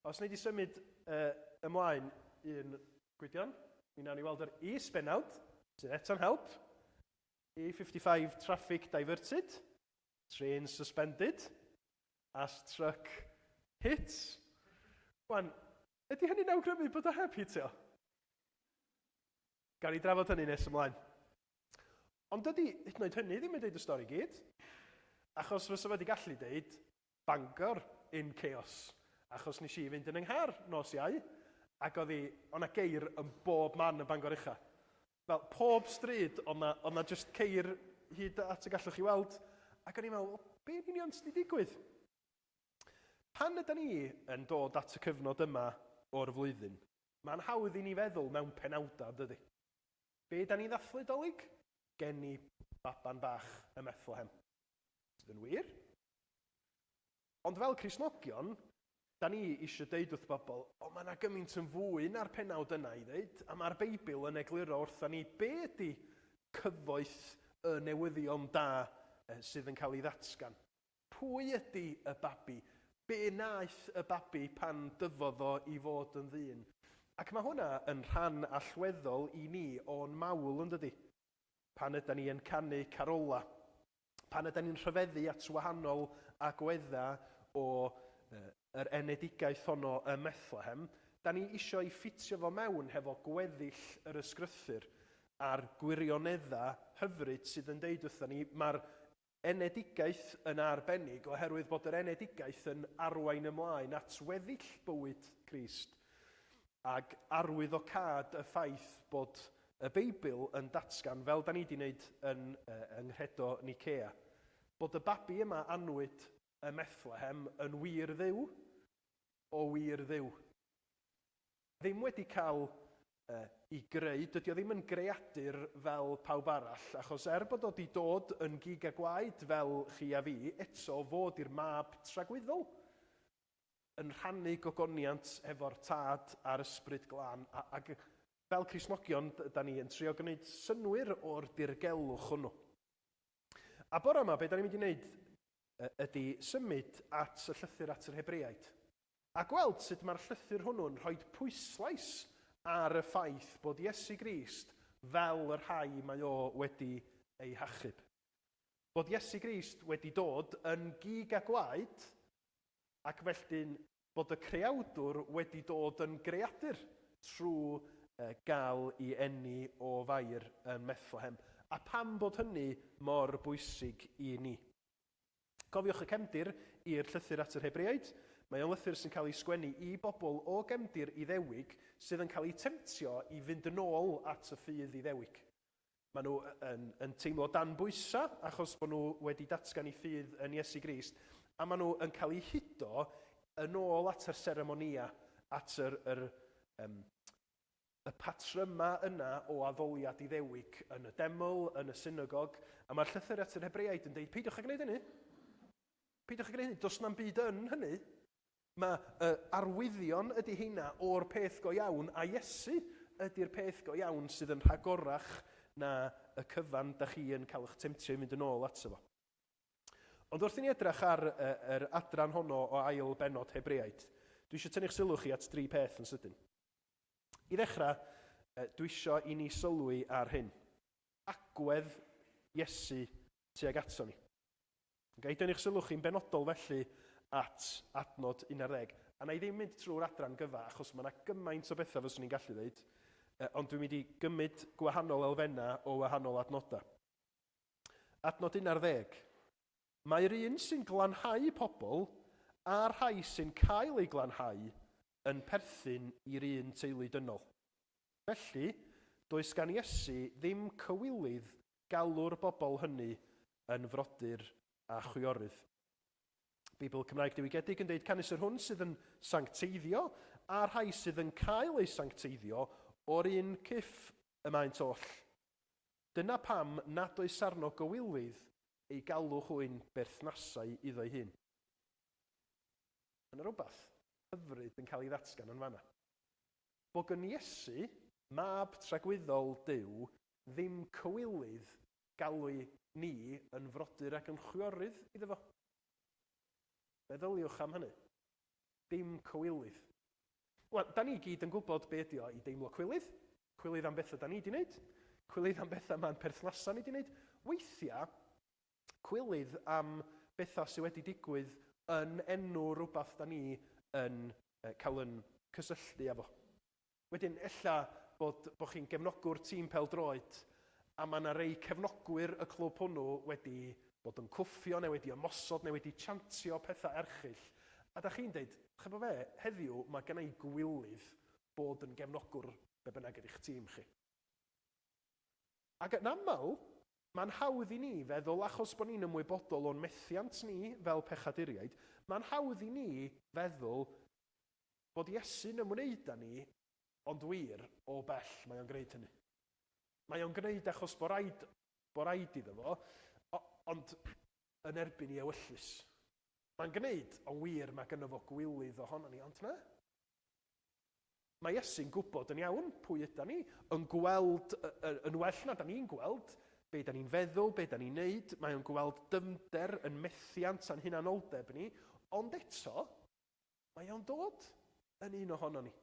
Os wneud i symud ymlaen un gwydion, mi wnawn ni weld yr is-benawd, sydd eto'n help. E55 traffic diverted, train suspended, as truck hits. Wan, ydy hynny'n awgrymu bod o heb hitio? Gawn ni drafod hynny nes ymlaen. Ond dydy, hyd yn oed hynny ddim yn deud y stori gyd, achos fysa wedi gallu deud Bangor in chaos, achos nes i fynd yn ynghar nos Iau, ac o'na geir yn bob man y Bangor ucha. Fel pob stryd, o'na just ceir hyd at y gallwch chi weld, ac o'n i'n meddwl, be'n union sydd wedi digwydd? Pan ydyn ni yn dod at y cyfnod yma o'r flwyddyn, mae'n hawdd i ni feddwl mewn penawda, dydy. Be da ni ddathlu dolyg? Gen ni baban bach ym Bethlehem. Sydd yn wir. Ond fel Cristnogion, da ni eisiau deud wrth bobl, mae yna gymaint yn fwy na'r penawd yna i ddeud, a mae'r Beibl yn egluro wrtha ni be ydy cyfoeth y newyddion da sydd yn cael ei ddatgan. Pwy ydy y babi? Be naeth y babi pan dyfodd o i fod yn ddyn? Ac mae hwnna yn rhan allweddol i ni o'n mawl yn dydi. Pan ydyn ni yn canu carola, pan ydyn ni'n rhyfeddu at wahanol agwedda o yr enedigaeth honno ym Bethlehem, da ni isio i ffitio fo mewn hefo gweddill yr ysgrythyr a'r gwirioneddau hyfryd sydd yn deud wrthyn ni, mae'r enedigaeth yn arbennig oherwydd bod yr enedigaeth yn arwain ymlaen at weddill bywyd Crist ac arwyddocad y ffaith bod y Beibl yn datgan fel da ni wedi wneud yng Nghredo Nicea, bod y babi yma anwyd y Bethlehem yn wir dduw o wir dduw. Ddim wedi cael i greu, dydy o ddim yn greadur fel pawb arall, achos bod o wedi dod yn gig a gwaed fel chi a fi, eto fod i'r mab tragwyddol, yn rhannu gogoniant efo'r tad a'r ysbryd glân, ac fel Cristnogion, da ni yn trio gwneud synwyr o'r dirgelwch hwnnw. A bore yma, be da ni'n mynd i wneud ydy symud at y llythyr at yr Hebreaid, a gweld sut mae'r llythyr hwnnw'n rhoi pwyslais ar y ffaith bod Iesu Grist fel yr rhai mae o wedi ei hachub. Bod Iesu Grist wedi dod yn gig a gwaed, ac felly bod y creawdwr wedi dod yn greadur trwy gael i eni o fair yn Bethlehem. A pam bod hynny mor bwysig i ni? Cofiwch y cefndir i'r llythyr at yr Hebreaid. Mae o'n lythyr sy'n cael ei sgwennu i bobl o gefndir Iddewig sydd yn cael ei temtio i fynd yn ôl at y ffydd Iddewig. Maen nhw yn teimlo dan bwysa achos bod nhw wedi datgan ei ffydd yn Iesu Grist, a maen nhw yn cael ei hudo yn ôl at yr seremonia, at y patryma yna o addoliad Iddewig yn y deml, yn y synagog, a mae'r llythyr at yr Hebreaid yn dweud, peidiwch â gwneud hynny. Peidiwch â gwneud hynny, does na'm byd yn hynny. Mae arwyddion ydy heina o'r peth go iawn, a Iesu ydy'r peth go iawn sydd yn rhagorach na y cyfan da chi yn cael eich temtio i mynd yn ôl ato fo. Ond wrth i ni edrych ar yr adran honno o ail benod Hebreaid, dwi eisiau tynnu'ch sylw chi at 3 peth yn sydyn. I ddechrau, dwi eisiau i ni sylwi ar hyn. Agwedd Iesu tuag ato ni. Gai dynnu'ch sylw chi'n benodol felly at adnod 11. A na i ddim mynd trwy'r adran gyfa, achos mae yna gymaint o bethau fyswn ni'n gallu dweud, ond dwi'n mynd i gymryd gwahanol elfennau o wahanol adnodau. Adnod 11. Mae'r un sy'n glanhau pobl a'r rhai sy'n cael ei glanhau yn perthyn i'r un teulu dynol. Felly, does gan Iesu ddim cywilydd galw'r bobl hynny yn frodyr a chwiorydd. Bibl Cymraeg Diwygiedig yn deud canys yr hwn sydd yn sancteiddio a'r rhai sydd yn cael ei sancteiddio o'r un cyff y maent oll. Dyna pam nad oes arno gywilydd ei galw hwyn berthnasau iddo'i hun. Yna rhywbeth hyfryd yn cael ei ddatgan yn fanna. Bod gan Iesu, mab tragwyddol Duw, ddim cywilydd galw ni yn frodyr ac yn chwiorydd iddo fo. Meddyliwch am hynny. Dim cywilydd. Wel, da ni gyd yn gwybod be ydi o i deimlo cwilydd. Cwilydd am bethau da ni wedi wneud. Cwilydd am bethau mae'n perthnasau ni wedi wneud. Weithiau, cwilydd am bethau sydd wedi digwydd yn enw rhywbeth da ni yn cael yn cysylltu efo. Wedyn, ella bod chi'n gefnogwr tîm pêl-droed a mae yna rei cefnogwyr y clwb hwnnw wedi bod yn cwffio neu wedi ymosod neu wedi chantio pethau erchyll. A da chi'n deud, chefo fe, heddiw mae gen i gwilydd bod yn gefnogwr be bynnag ydych tîm chi. Ac yn aml, mae'n hawdd i ni feddwl, achos bod ni'n ymwybodol o'n methiant ni fel pechaduriaid, mae'n hawdd i ni feddwl bod Iesu'n ymwneud â ni, ond wir o bell mae o'n gwneud hynny. Mae o'n gwneud achos bod raid iddo fo, ond yn erbyn i ewyllus. Mae'n gwneud, ond wir mae gynno fo gwilydd ohono ni, ond na. Mae Iesu'n gwybod yn iawn pwy ydyn ni, yn gweld, yn well na da ni'n gweld, be da ni'n feddwl, be da ni'n neud, mae o'n gweld dyfnder yn methiant a'n hunanoldeb ni, ond eto, mae o'n dod yn un ohono ni.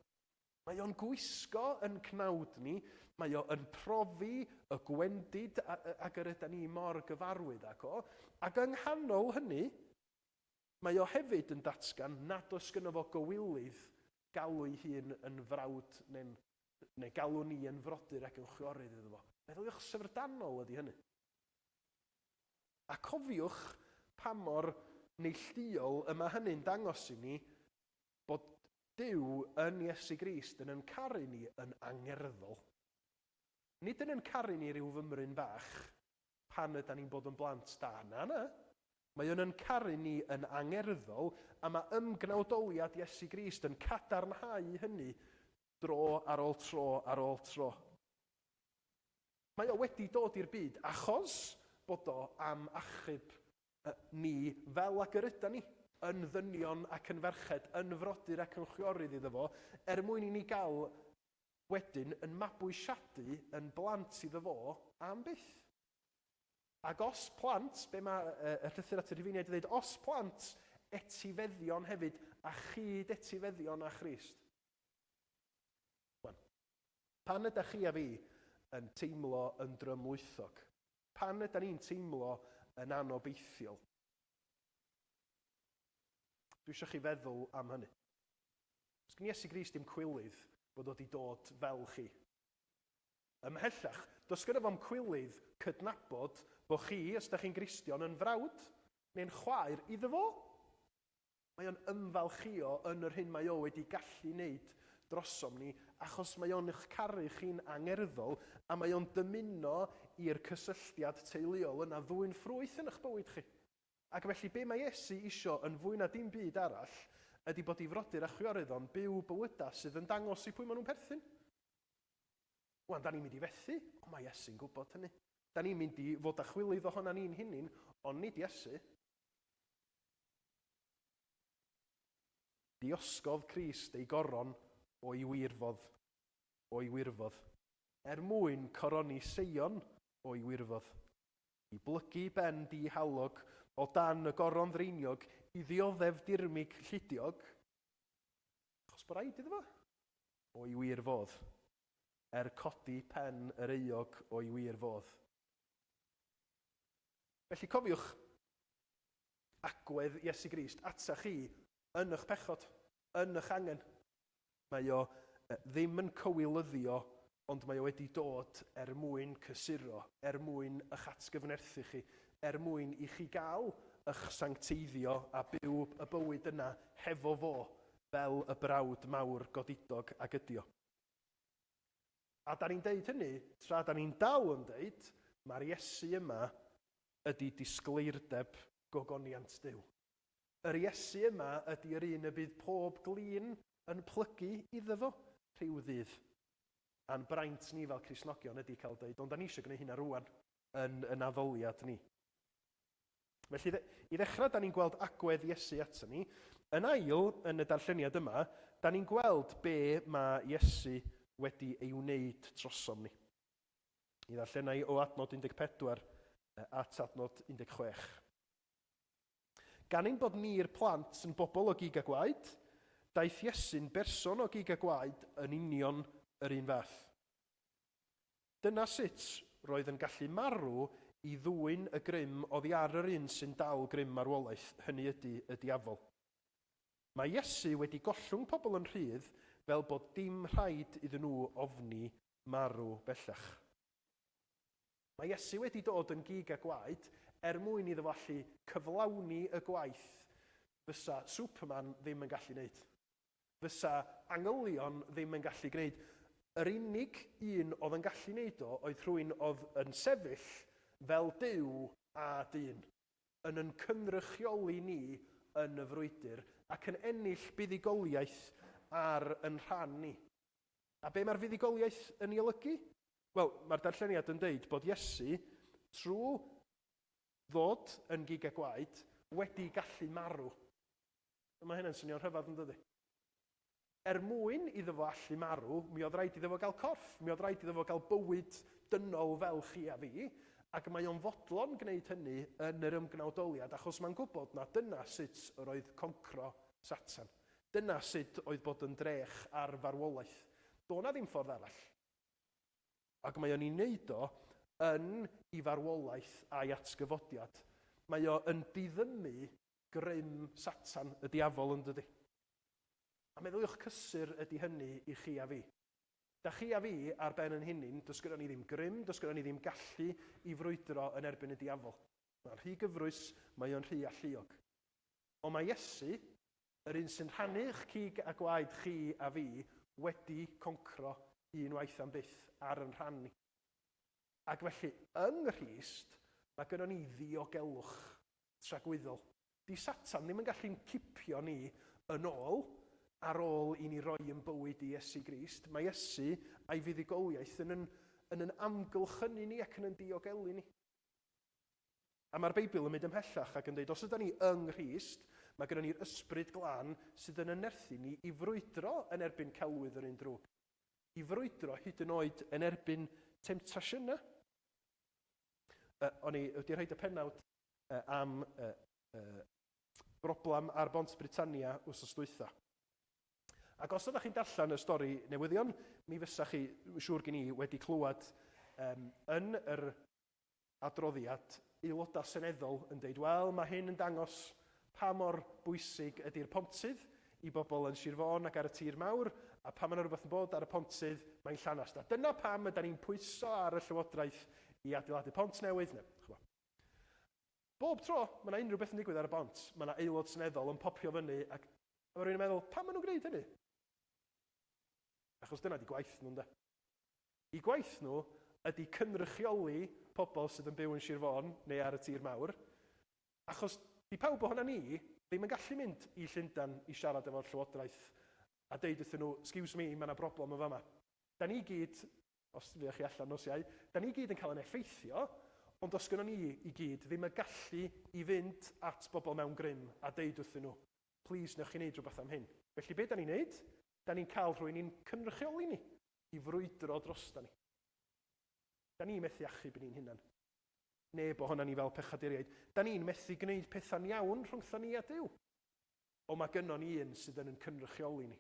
Mae o'n gwisgo yn cnawd ni, mae o'n profi y gwendid ag yr ydyn ni mor gyfarwydd ag o, ac yng nghanol hynny, mae o hefyd yn datgan nad oes gynno fo gywilydd galw ei hun yn frawd neu galw ni yn frodyr ac yn chwiorydd iddo fo. Meddyliwch syfrdanol ydy hynny. A cofiwch pa mor neilltuol y mae hynny'n dangos i ni bod Duw yn Iesu Grist yn caru ni yn angerddol. Nid yn caru ni ryw fymryn bach pan ydyn ni'n bod yn blant da. Na. Mae o'n caru ni yn angerddol, a mae ymgnawdoliad Iesu Grist yn cadarnhau hynny dro ar ôl tro ar ôl tro. Mae o wedi dod i'r byd achos bod o am achub ni fel ag yr ydyn ni, yn ddynion ac yn ferched, yn frodyr ac yn chwiorydd iddo fo, mwyn i ni gael wedyn yn mabwysiadu yn blant iddo fo am byth. Ac os plant, be mae y llythyr at yr Rhufeiniaid yn dweud, os plant etifeddion hefyd, a chyd etifeddion a Christ. Pan ydych chi a fi yn teimlo yn drymwythog? Pan ydych ni'n teimlo yn anobeithiol? Dwi eisiau chi feddwl am hynny. Os gen Iesu Grist dim cwilydd bod o wedi dod fel chi. Ymhellach, does gyda fo'm cwilydd cydnabod bod chi, os ydych chi'n Gristion, yn frawd neu'n chwaer iddo fo. Mae o'n ymfalchio yn yr hyn mae o wedi gallu wneud drosom ni, achos mae o'n eich caru chi'n angerddol, a mae o'n dymuno i'r cysylltiad teuluol yna ddwy'n ffrwyth yn eich bywyd chi. Ac felly, be mae Iesu isio yn fwy na dim byd arall, ydy bod i frodyr a chwiorydd o'n byw bywydau sydd yn dangos i pwy maen nhw'n perthyn. Wan, da ni'n mynd i fethu, ond mae Iesu'n gwybod hynny. Da ni'n mynd i fod â chwilydd ohona ni'n hunin, ond nid Iesu. Diosgodd Crist ei goron o'i wirfodd. Mwyn coroni Seion o'i wirfodd. I blygu ben di halog o dan y goron ddreiniog i ddioddef dirmig lludiog, achos bod rhaid iddo fo, o'i wirfodd, codi pen yr euog o'i wirfodd. Felly cofiwch agwedd Iesu Grist ata chi yn eich pechod, yn eich angen. Mae o ddim yn cywilyddio, ond mae o wedi dod mwyn cysuro, mwyn eich atgyfnerthu chi, mwyn i chi gael eich sancteiddio a byw y bywyd yna hefo fo fel y brawd mawr godidog ag ydi o. A da ni'n deud hynny, tra da ni'n dal yn deud, mae'r Iesu yma ydy disgleirdeb gogoniant Duw. Yr Iesu yma ydy'r un y bydd pob glin yn plygu iddo fo rhyw ddydd. A'n braint ni fel Cristnogion ydy cael deud, ond da ni eisiau gwneud hynna rwan yn addoliad ni. Felly, i ddechrau, da ni'n gweld agwedd Iesu ato ni. Yn ail, yn y darlleniad yma, da ni'n gweld be mae Iesu wedi ei wneud drosom ni. I ddarllenau o adnod 14 at adnod 16. Gan ein bod ni'r plant yn bobl o gig a gwaed, daeth Iesu'n berson o gig a gwaed yn union yr un fath. Dyna sut roedd yn gallu marw i ddwyn y grym oddi ar yr un sy'n dal grym marwolaeth, hynny ydy y diafol. Mae Iesu wedi gollwng pobl yn rhydd fel bod dim rhaid iddyn nhw ofni marw bellach. Mae Iesu wedi dod yn gig a gwaed mwyn iddo allu cyflawni y gwaith fysa Superman ddim yn gallu gwneud. Fysa angylion ddim yn gallu gwneud. Yr unig un oedd yn gallu gwneud o oedd rhywun oedd yn sefyll fel Duw a dyn, yn cynrychioli ni yn y frwydr ac yn ennill buddigoliaeth ar yn rhan ni. A be mae'r fuddigoliaeth yn ei olygu? Wel, mae'r darlleniad yn deud bod Iesu, trwy ddod yn gig a gwaed, wedi gallu marw. Mae hynny'n swnio'n rhyfedd yn dydi? Mwyn iddo fo allu marw, mi oedd rhaid iddo fo gael corff, mi oedd rhaid iddo fo gael bywyd dynol fel chi a fi, ac mae o'n fodlon gwneud hynny yn yr ymgnawdoliad, achos mae'n gwybod na dyna sut yr oedd concro Satan. Dyna sut oedd bod yn drech ar farwolaeth. Do na ddim ffordd arall. Ac mae o'n ei wneud o yn ei farwolaeth a'i atgyfodiad. Mae o yn diddymu grym Satan, y diafol yn dydi. A meddyliwch cysur ydy hynny i chi a fi. Da chi a fi ar ben yn hunin, does gyda ni ddim grym, does gyda ni ddim gallu i frwydro yn erbyn y diafol. Mae'n rhy gyfrwys, mae o'n rhy alluog. Ond mae Iesu, yr un sy'n rhannu'ch cig a gwaed chi a fi, wedi concro unwaith am byth ar yn rhan ni. Ac felly, yng Nghrist, mae gyda ni ddiogelwch tragwyddol. Di Satan ddim yn gallu'n cipio ni yn ôl, ar ôl i ni roi yn bywyd i Iesu Grist. Mae Iesu a'i fuddigoliaeth yn yn amgylchynu ni ac yn diogelu ni. A mae'r Beibl yn mynd ymhellach ac yn dweud, os ydym ni yng Nghrist, mae gyda ni'r ysbryd glân sydd yn ynerthu ni i frwydro yn erbyn celwydd yr un drwg. I frwydro hyd yn oed yn erbyn temptasiynau. O'n i wedi rhaid y pennawd am broblem ar Bont Britannia wsos dwytha. Ac os ydych chi'n darllen y stori newyddion, mi fysa chi, siŵr gen i, wedi clywed yn yr adroddiad aelodau seneddol yn deud, wel, mae hyn yn dangos pa mor bwysig ydy'r pontydd i bobl yn Sir Fôn ac ar y tir mawr, a pan mae'n rhywbeth yn bod ar y pontydd, mae'n llanast. A dyna pam ydym ni'n pwyso ar y llywodraeth i adeiladu pont newydd. Bob tro, mae yna unrhyw beth yn digwydd ar y bont, mae yna aelod seneddol yn popio fyny, ac mae rhywun yn meddwl, pam maen nhw'n gwneud hynny? Achos dyna di gwaith nhw, ynde. I gwaith nhw ydy cynrychioli pobl sydd yn byw yn Sir Fôn neu ar y tir mawr, achos di pawb ohona ni ddim yn gallu mynd i Llundain i siarad efo'r llywodraeth a deud wrthyn nhw, excuse me, mae yna broblem o fama. Da ni gyd, os fi chi allan nos iau, da ni gyd yn cael yn effeithio, ond os gynnon ni i gyd ddim yn gallu i fynd at bobl mewn grym a deud wrthyn nhw, please, newch chi wneud rhywbeth am hyn. Felly be da ni'n neud? Da ni'n cael rhywun i'n cynrychioli ni, i frwydro drosta ni. Da ni'n methu achub ni'n hunan. Neb ohona ni fel pechaduriaid. Da ni'n methu gwneud pethau'n iawn rhwngtho ni a Duw. O mae gynnon ni un sydd yn cynrychioli ni.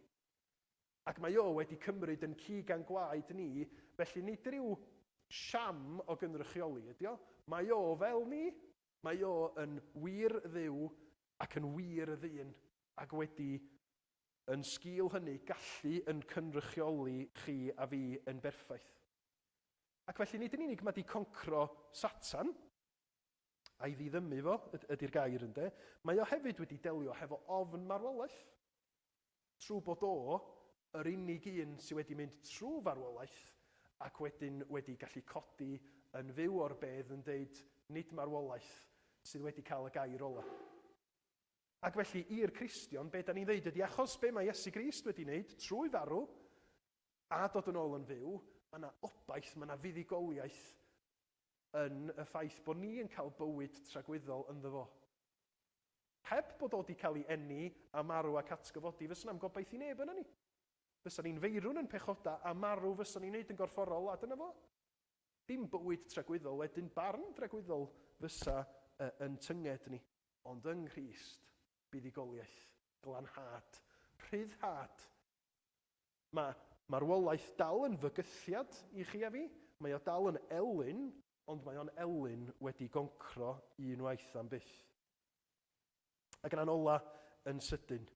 Ac mae o wedi cymryd yn cigan gwaed ni, felly nid ryw siam o gynrychioli ydi o. Mae o fel ni, mae o yn wir Dduw ac yn wir ddyn, ac wedi yn sgil hynny gallu yn cynrychioli chi a fi yn berffaith. Ac felly nid yn unig mae di concro Satan, a'i ddiddymu fo, ydy'r gair ynde, mae o hefyd wedi delio hefo ofn marwolaeth. trwy bod o yr unig un sydd wedi mynd trwy farwolaeth ac wedyn wedi gallu codi yn fyw o'r bedd yn deud nid marwolaeth sydd wedi cael y gair ola. Ac felly i'r Cristion, be da ni'n ddeud ydy achos be mae Iesu Grist wedi wneud trwy farw a dod yn ôl yn fyw, mae yna obaith, mae yna fuddugoliaeth yn y ffaith bod ni yn cael bywyd tragwyddol ynddo fo. Heb bod o wedi cael ei eni a marw ac atgyfodi, fysa na'm gobaith i neb yna ni. Fysa ni'n feirwn yn pechoda a marw fysa ni'n neud yn gorfforol a dyna fo. Dim bywyd tragwyddol, wedyn barn tragwyddol fysa yn tynged ni. Ond yng Nghrist, buddugoliaeth, glanhad, rhyddhad. Marwolaeth dal yn fygythiad i chi a fi. Mae o dal yn elyn, ond mae o'n elyn wedi goncro unwaith am byth. Ac yn anola yn sydyn.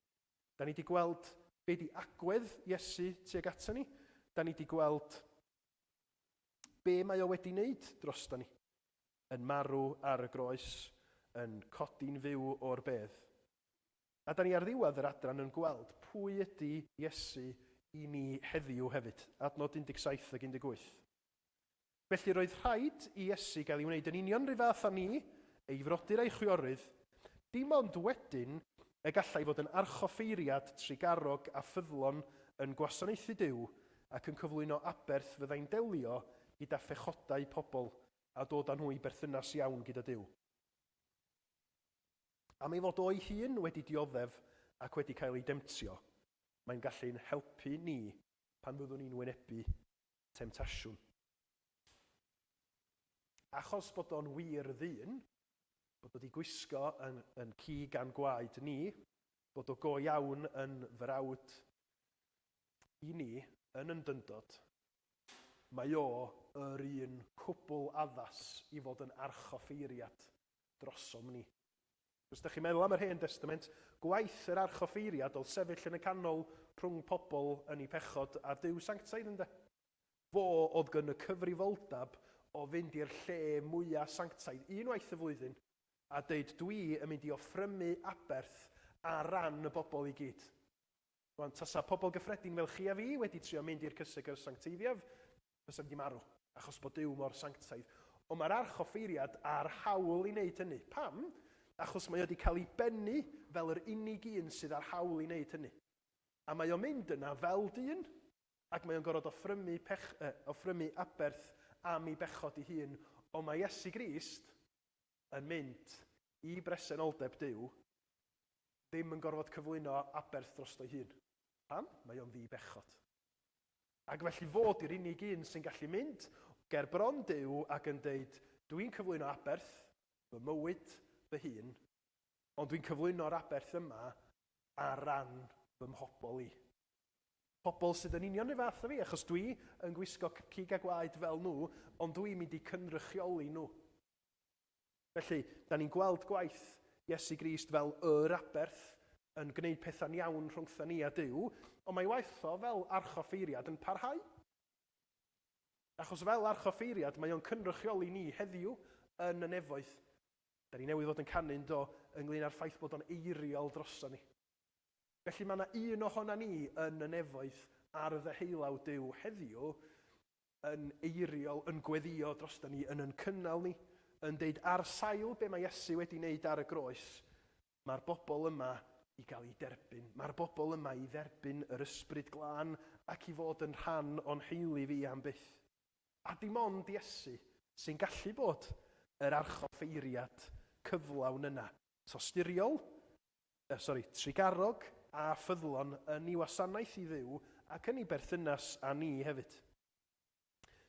Da ni wedi gweld be di agwedd Iesu tuag ato ni. Da ni wedi gweld be mae o wedi wneud drosto ni. Yn marw ar y groes, yn codi'n fyw o'r bedd. A da ni ar ddiwedd yr adran yn gweld pwy ydy Iesu i ni heddiw hefyd. Adnod 17 ac 18. Felly roedd rhaid i Iesu gael ei wneud yn union rhyw fath â ni, ei frodyr a'i chwiorydd, dim ond wedyn y gallai fod yn archoffeiriad trigarog a ffyddlon yn gwasanaethu Duw ac yn cyflwyno aberth fyddai'n delio gyda phechodau pobl a dod â nhw i berthynas iawn gyda Duw. Am ei fod o'i hun wedi dioddef ac wedi cael ei demtio, mae'n gallu'n helpu ni pan fyddwn ni'n wynebu temtasiwn. Achos bod o'n wir ddyn, bod wedi gwisgo yn ci gan gwaed ni, bod o go iawn yn frawd i ni, yn dyndod, mae o yr un cwbl addas i fod yn archoffeiriad drosom ni. Os ydych chi'n meddwl am yr Hen Testament, gwaith yr archoffeiriad oedd sefyll yn y canol rhwng pobl yn ei pechod a Duw sanctaidd ynde. Fo oedd gan y cyfrifoldab o fynd i'r lle mwyaf sanctaidd unwaith y flwyddyn a deud dwi yn mynd i offrymu aberth a ran y bobl i gyd. Rwan, tasa pobl gyffredin fel chi a fi wedi trio mynd i'r cyseg yr sancteiddiaf, fysa wedi marw, achos bod Duw mor sanctaidd. Ond mae'r archoffeiriad a'r hawl i wneud hynny. Pam? Achos mae o wedi cael ei bennu fel yr unig un sydd ar hawl i wneud hynny. A mae o'n mynd yna fel dyn, ac mae o'n gorfod offrymu aberth am ei bechod ei hun. Ond mae Iesu Grist yn mynd i bresenoldeb Duw, ddim yn gorfod cyflwyno aberth dros o'i hun. Pam? Mae o'n ddi-bechod. Ac felly fod i'r unig un sy'n gallu mynd ger bron Duw ac yn deud, dwi'n cyflwyno aberth, fy mywyd, fy hun, ond dwi'n cyflwyno'r aberth yma ar ran fy mhobol i. Pobl sydd yn union y fath o fi, achos dwi yn gwisgo cig a gwaed fel nhw, ond dwi'n mynd i cynrychioli nhw. Felly, da ni'n gweld gwaith Iesu Grist fel yr aberth yn gwneud pethau'n iawn rhwngtha ni a Duw, ond mae waith o fel archoffeiriad yn parhau. Achos fel archoffeiriad, mae o'n cynrychioli ni heddiw yn y nefoedd. Da ni newydd fod yn canu'n do ynglyn â'r ffaith bod o'n eiriol drosto ni. Felly mae yna un ohona ni yn y nefoedd ar y ddeheulaw Duw heddiw yn eiriol, yn gweddio drosto ni, yn cynnal ni, yn deud ar sail be mae Iesu wedi wneud ar y groes, mae'r bobl yma i gael ei derbyn. Mae'r bobl yma i dderbyn yr ysbryd glân ac i fod yn rhan o'n heili fi am byth. A dim ond Iesu sy'n gallu bod yr archoffeiriad cyflawn yna. Trigarog a ffyddlon yn ei wasanaeth i Dduw ac yn ei berthynas â ni hefyd.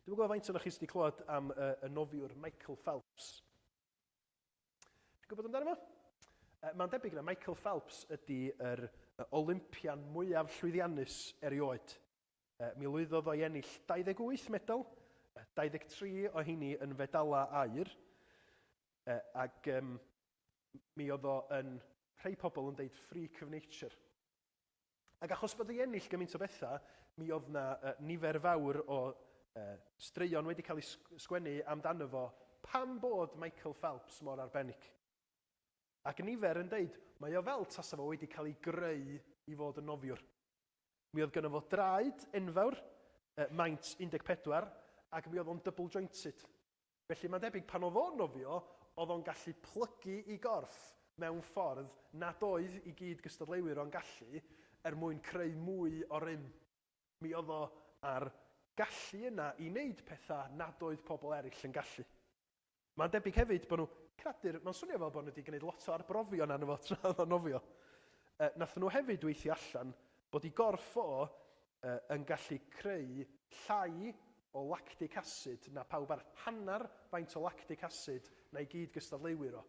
Dwi'n gwybod faint o'n chi wedi clywed am y nofiwr Michael Phelps. Dwi'n gwybod amdano fo? Mae'n debyg na Michael Phelps ydy yr Olympian mwyaf llwyddiannus erioed. Mi lwyddodd o i ennill 28 medal, 23 o heini yn fedala aur, ac mi oedd o yn rhai pobl yn deud freak of nature. Ac achos bod ei ennill gymaint o bethau, mi oedd na nifer fawr o straeon wedi cael ei sgwennu amdano fo pam bod Michael Phelps mor arbennig. Ac nifer yn deud, mae o fel tasa fo wedi cael ei greu i fod yn nofiwr. Mi oedd gynno fo draed enfawr, maint 14, ac mi oedd o'n double jointed. Felly mae'n debyg pan oedd o'n nofio, oedd o'n gallu plygu i gorff mewn ffordd nad oedd i gyd gystadleuwyr o'n gallu mwyn creu mwy o rym. Mi oedd o ar gallu yna i wneud pethau nad oedd pobl eraill yn gallu. Mae'n debyg hefyd bod nhw credur, mae'n swnio fel bod nhw wedi gwneud lot o arbrofion arno fo tra oedd o'n nofio. Nath nhw hefyd weithio allan bod i gorff o yn gallu creu llai o lactic acid na pawb arall. Hanner faint o lactic acid na i gyd gystadleuwyr o.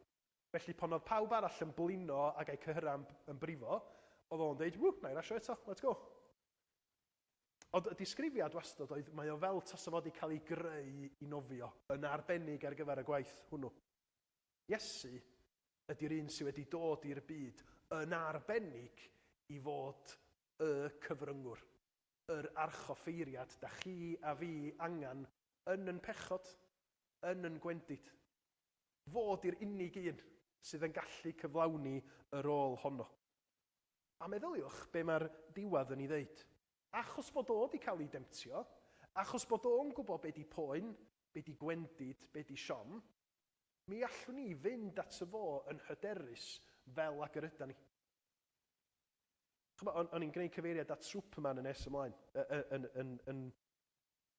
Felly pan oedd pawb arall yn blino ac ei cyhyra yn brifo, oedd o'n dweud, na i rasio eto, let's go. Ond y disgrifiad wastad oedd, mae o fel tas o fod i cael ei greu i nofio, yn arbennig ar gyfer y gwaith hwnnw. Iesu ydy'r un sydd wedi dod i'r byd yn arbennig i fod y cyfryngwr, yr archoffeiriad da chi a fi angen yn pechod, yn gwendid. Fod i'r unig un sydd yn gallu cyflawni y rôl honno. A meddyliwch be mae'r diwedd yn ei ddeud. Achos bod o wedi cael ei demtio, achos bod o'n gwybod be di poen, be di gwendid, be di siom, mi allwn ni fynd at y fo yn hyderus fel ag yr ydyn ni. O'n i'n gwneud cyfeiriad at Superman yn nes ymlaen, yn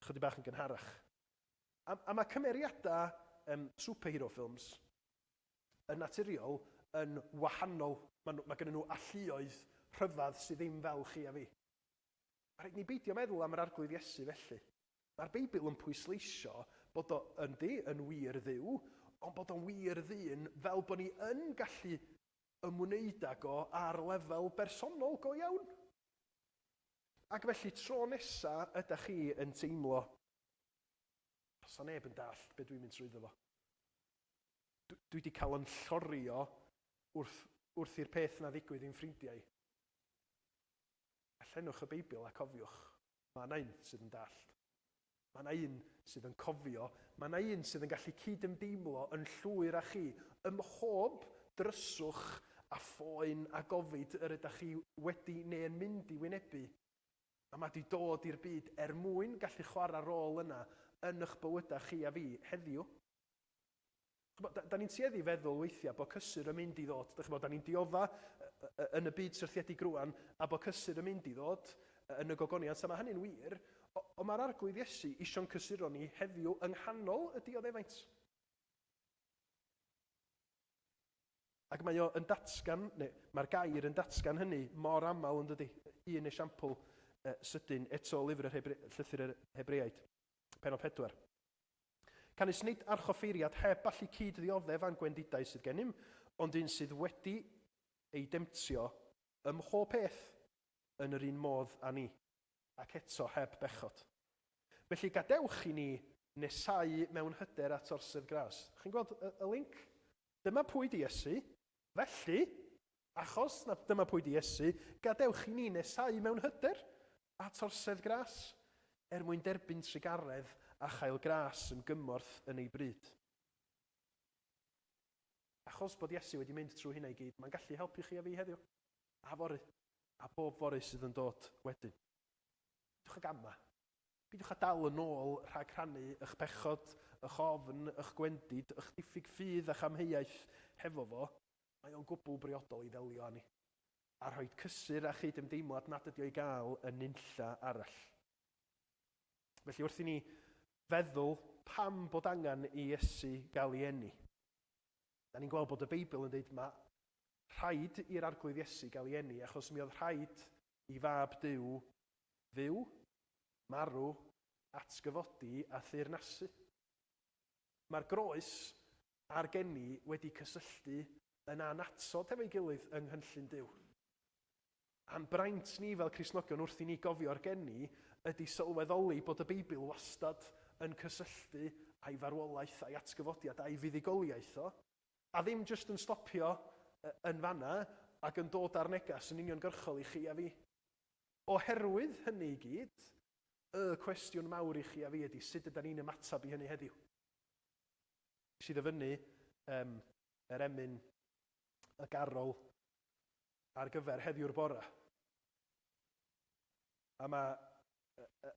chydig bach yn gynharach. A mae cymeriadau superhero films yn naturiol yn wahanol. Mae gen nhw alluoedd rhyfedd sydd ddim fel chi a fi. Rhaid ni beidio meddwl am yr arglwydd Iesu felly. Mae'r Beibl yn pwysleisio bod o yn wir dduw, ond bod o'n wir ddyn fel bod ni yn gallu ymwneud ag o ar lefel bersonol go iawn. Ac felly tro nesa ydych chi yn teimlo, os o neb yn dallt be dwi'n mynd trwyddo fo. Dwi wedi cael yn llorio wrth i'r peth na ddigwydd i'n ffrindiau. Allenwch y Beibl a cofiwch, mae yna un sydd yn dallt. Mae yna un sydd yn cofio, mae yna un sydd yn gallu cydymdeimlo yn llwyr â chi, ym mhob dryswch a phoen a gofid yr ydych chi wedi neu yn mynd i wynebu. A mae wedi dod i'r byd mwyn gallu chwarae rôl yna yn eich bywydau chi a fi heddiw. Da ni'n tueddu feddwl weithiau bod cysur yn mynd i ddod. Da ni'n diodda yn y byd syrthiedig rwan a bod cysur yn mynd i ddod yn y gogoniant. A mae hynny'n wir, ond mae'r arglwydd Iesu isio'n cysuro ni heddiw yng nghanol y dioddefaint. Ac mae o yn datgan, mae'r gair yn datgan hynny mor aml yn dydi. Un esiampl sydyn eto lyfr llythyr yr Hebreaid, penod 4. Canys nid archoffeiriad heb allu cyd-ddioddef a'n gwendidau sydd gennym, ond un sydd wedi ei demtio ym mhob peth yn yr un modd â ni, ac eto heb bechod. Felly gadewch i ni nesau mewn hyder at orsedd gras. Chi'n gweld y link? Dyma pwy di Iesu, felly, achos na dyma pwy di Iesu, gadewch i ni nesau mewn hyder at orsedd gras, mwyn derbyn trigaredd a chael gras yn gymorth yn ei bryd. Achos bod Iesu wedi mynd trwy hynna i gyd, mae'n gallu helpu chi a fi heddiw. A fory. A bob fory sydd yn dod wedyn. Bydwch ag ama. Bydwch a dal yn ôl rhag rhannu eich bechod, eich ofn, eich gwendid, eich diffyg ffydd a'ch amheuaeth hefo fo. Mae o'n gwbl briodol i ddelio â ni. A rhoi cysur a chydymdeimlad nad ydi o'i gael yn nunlla arall. Felly wrth i ni feddwl pam bod angen i Iesu gael ei eni. Da ni'n gweld bod y Beibl yn dweud mae rhaid i'r arglwydd Iesu gael ei eni achos mi oedd rhaid i fab Duw fyw, marw, atgyfodi a theyrnasu. Mae'r groes a'r geni wedi cysylltu yn anatod efo'i gilydd yng nghynllun Duw. A'n braint ni fel Cristnogion wrth i ni gofio'r geni ydy sylweddoli bod y Beibl wastad yn cysylltu a'i farwolaeth, a'i atgyfodiad, a'i fuddugoliaeth o, a ddim jyst yn stopio yn fanna ac yn dod ar negas yn uniongyrchol i chi a fi. Oherwydd hynny i gyd, y cwestiwn mawr i chi a fi ydy sut ydyn ni'n ymatab i hynny heddiw. Nes i ddyfynnu yr emyn y garol ar gyfer heddiw'r bora. A mae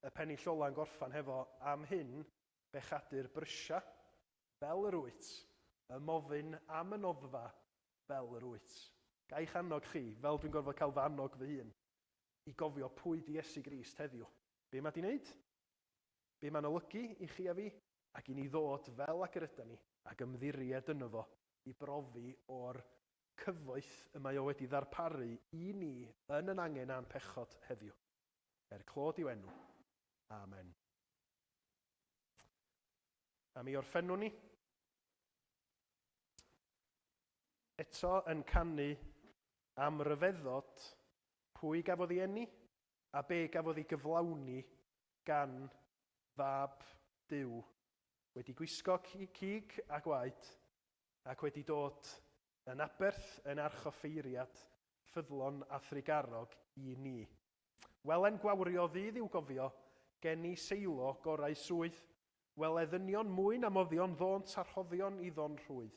y pennill ola'n gorffan hefo am hyn bechadur brysia fel yr wyt, y mofyn am y noddfa fel yr wyt. Ga'i'ch annog chi, fel dwi'n gorfod cael fy annog fy hun, i gofio pwy di Iesu Grist heddiw. Be mae di wneud? Be mae'n olygu i chi a fi? Ac i ni ddod fel ac yr ydyn ni, ac ymddiried yno fo, i brofi o'r cyfoeth y mae o wedi ddarparu i ni yn yn angen a'n pechod heddiw. Clod i'w enw. Amen. A mi orffennwn ni eto yn canu am ryfeddod pwy gafodd ei eni a be gafodd ei gyflawni gan fab Duw wedi gwisgo cig a gwaed ac wedi dod yn aberth yn archoffeiriad ffyddlon a thrigarog i ni. Welen gwawrio ddydd i'w gofio geni seilo gorau swydd, wel eddynion mwy na moddion ddont archoddion i ddon rhwydd.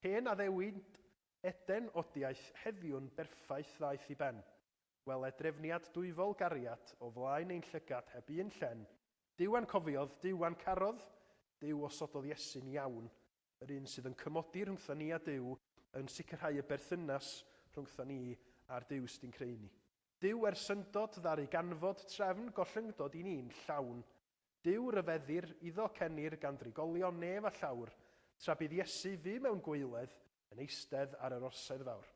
Hen a ddewid eden odiaeth heddiw'n berffaith ddaeth i ben. Wel drefniad dwyfol gariad o flaen ein llygad heb un llen. Dywan cofiodd, dywan carodd, Dyw osododd Iesu'n iawn. Yr un sydd yn cymodi rhwngtho ni a Dyw yn sicrhau y berthynas rhwngtho ni a'r Dyw sy'n creu ni. Dyw syndod ddaru ganfod trefn gollyngdod i ni'n llawn. Dyw ryfeddir iddo cenir gan drigolion nef a llawr, tra bydd Iesu fu mewn gwaeledd yn eistedd ar yr orsedd fawr.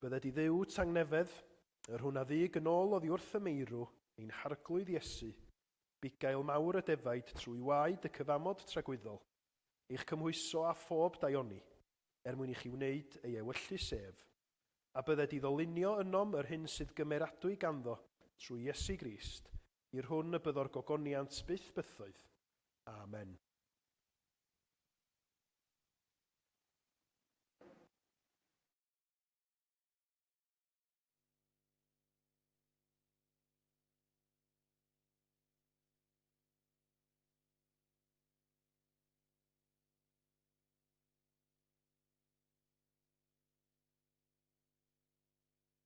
Bydde di Dduw tangnefedd, yr hwnna ddig yn ôl oddi wrth y meirw, ein harglwydd Iesu, bugail mawr y defaid trwy waed y cyfamod tragwyddol, eich cymhwyso a phob daioni, mwyn i chi wneud ei ewyllu sef, a bydde di ddolunio ynom yr hyn sydd gymeradwy ganddo trwy Iesu Grist, i'r hwn y byddo'r gogoniant byth bythoedd. Amen.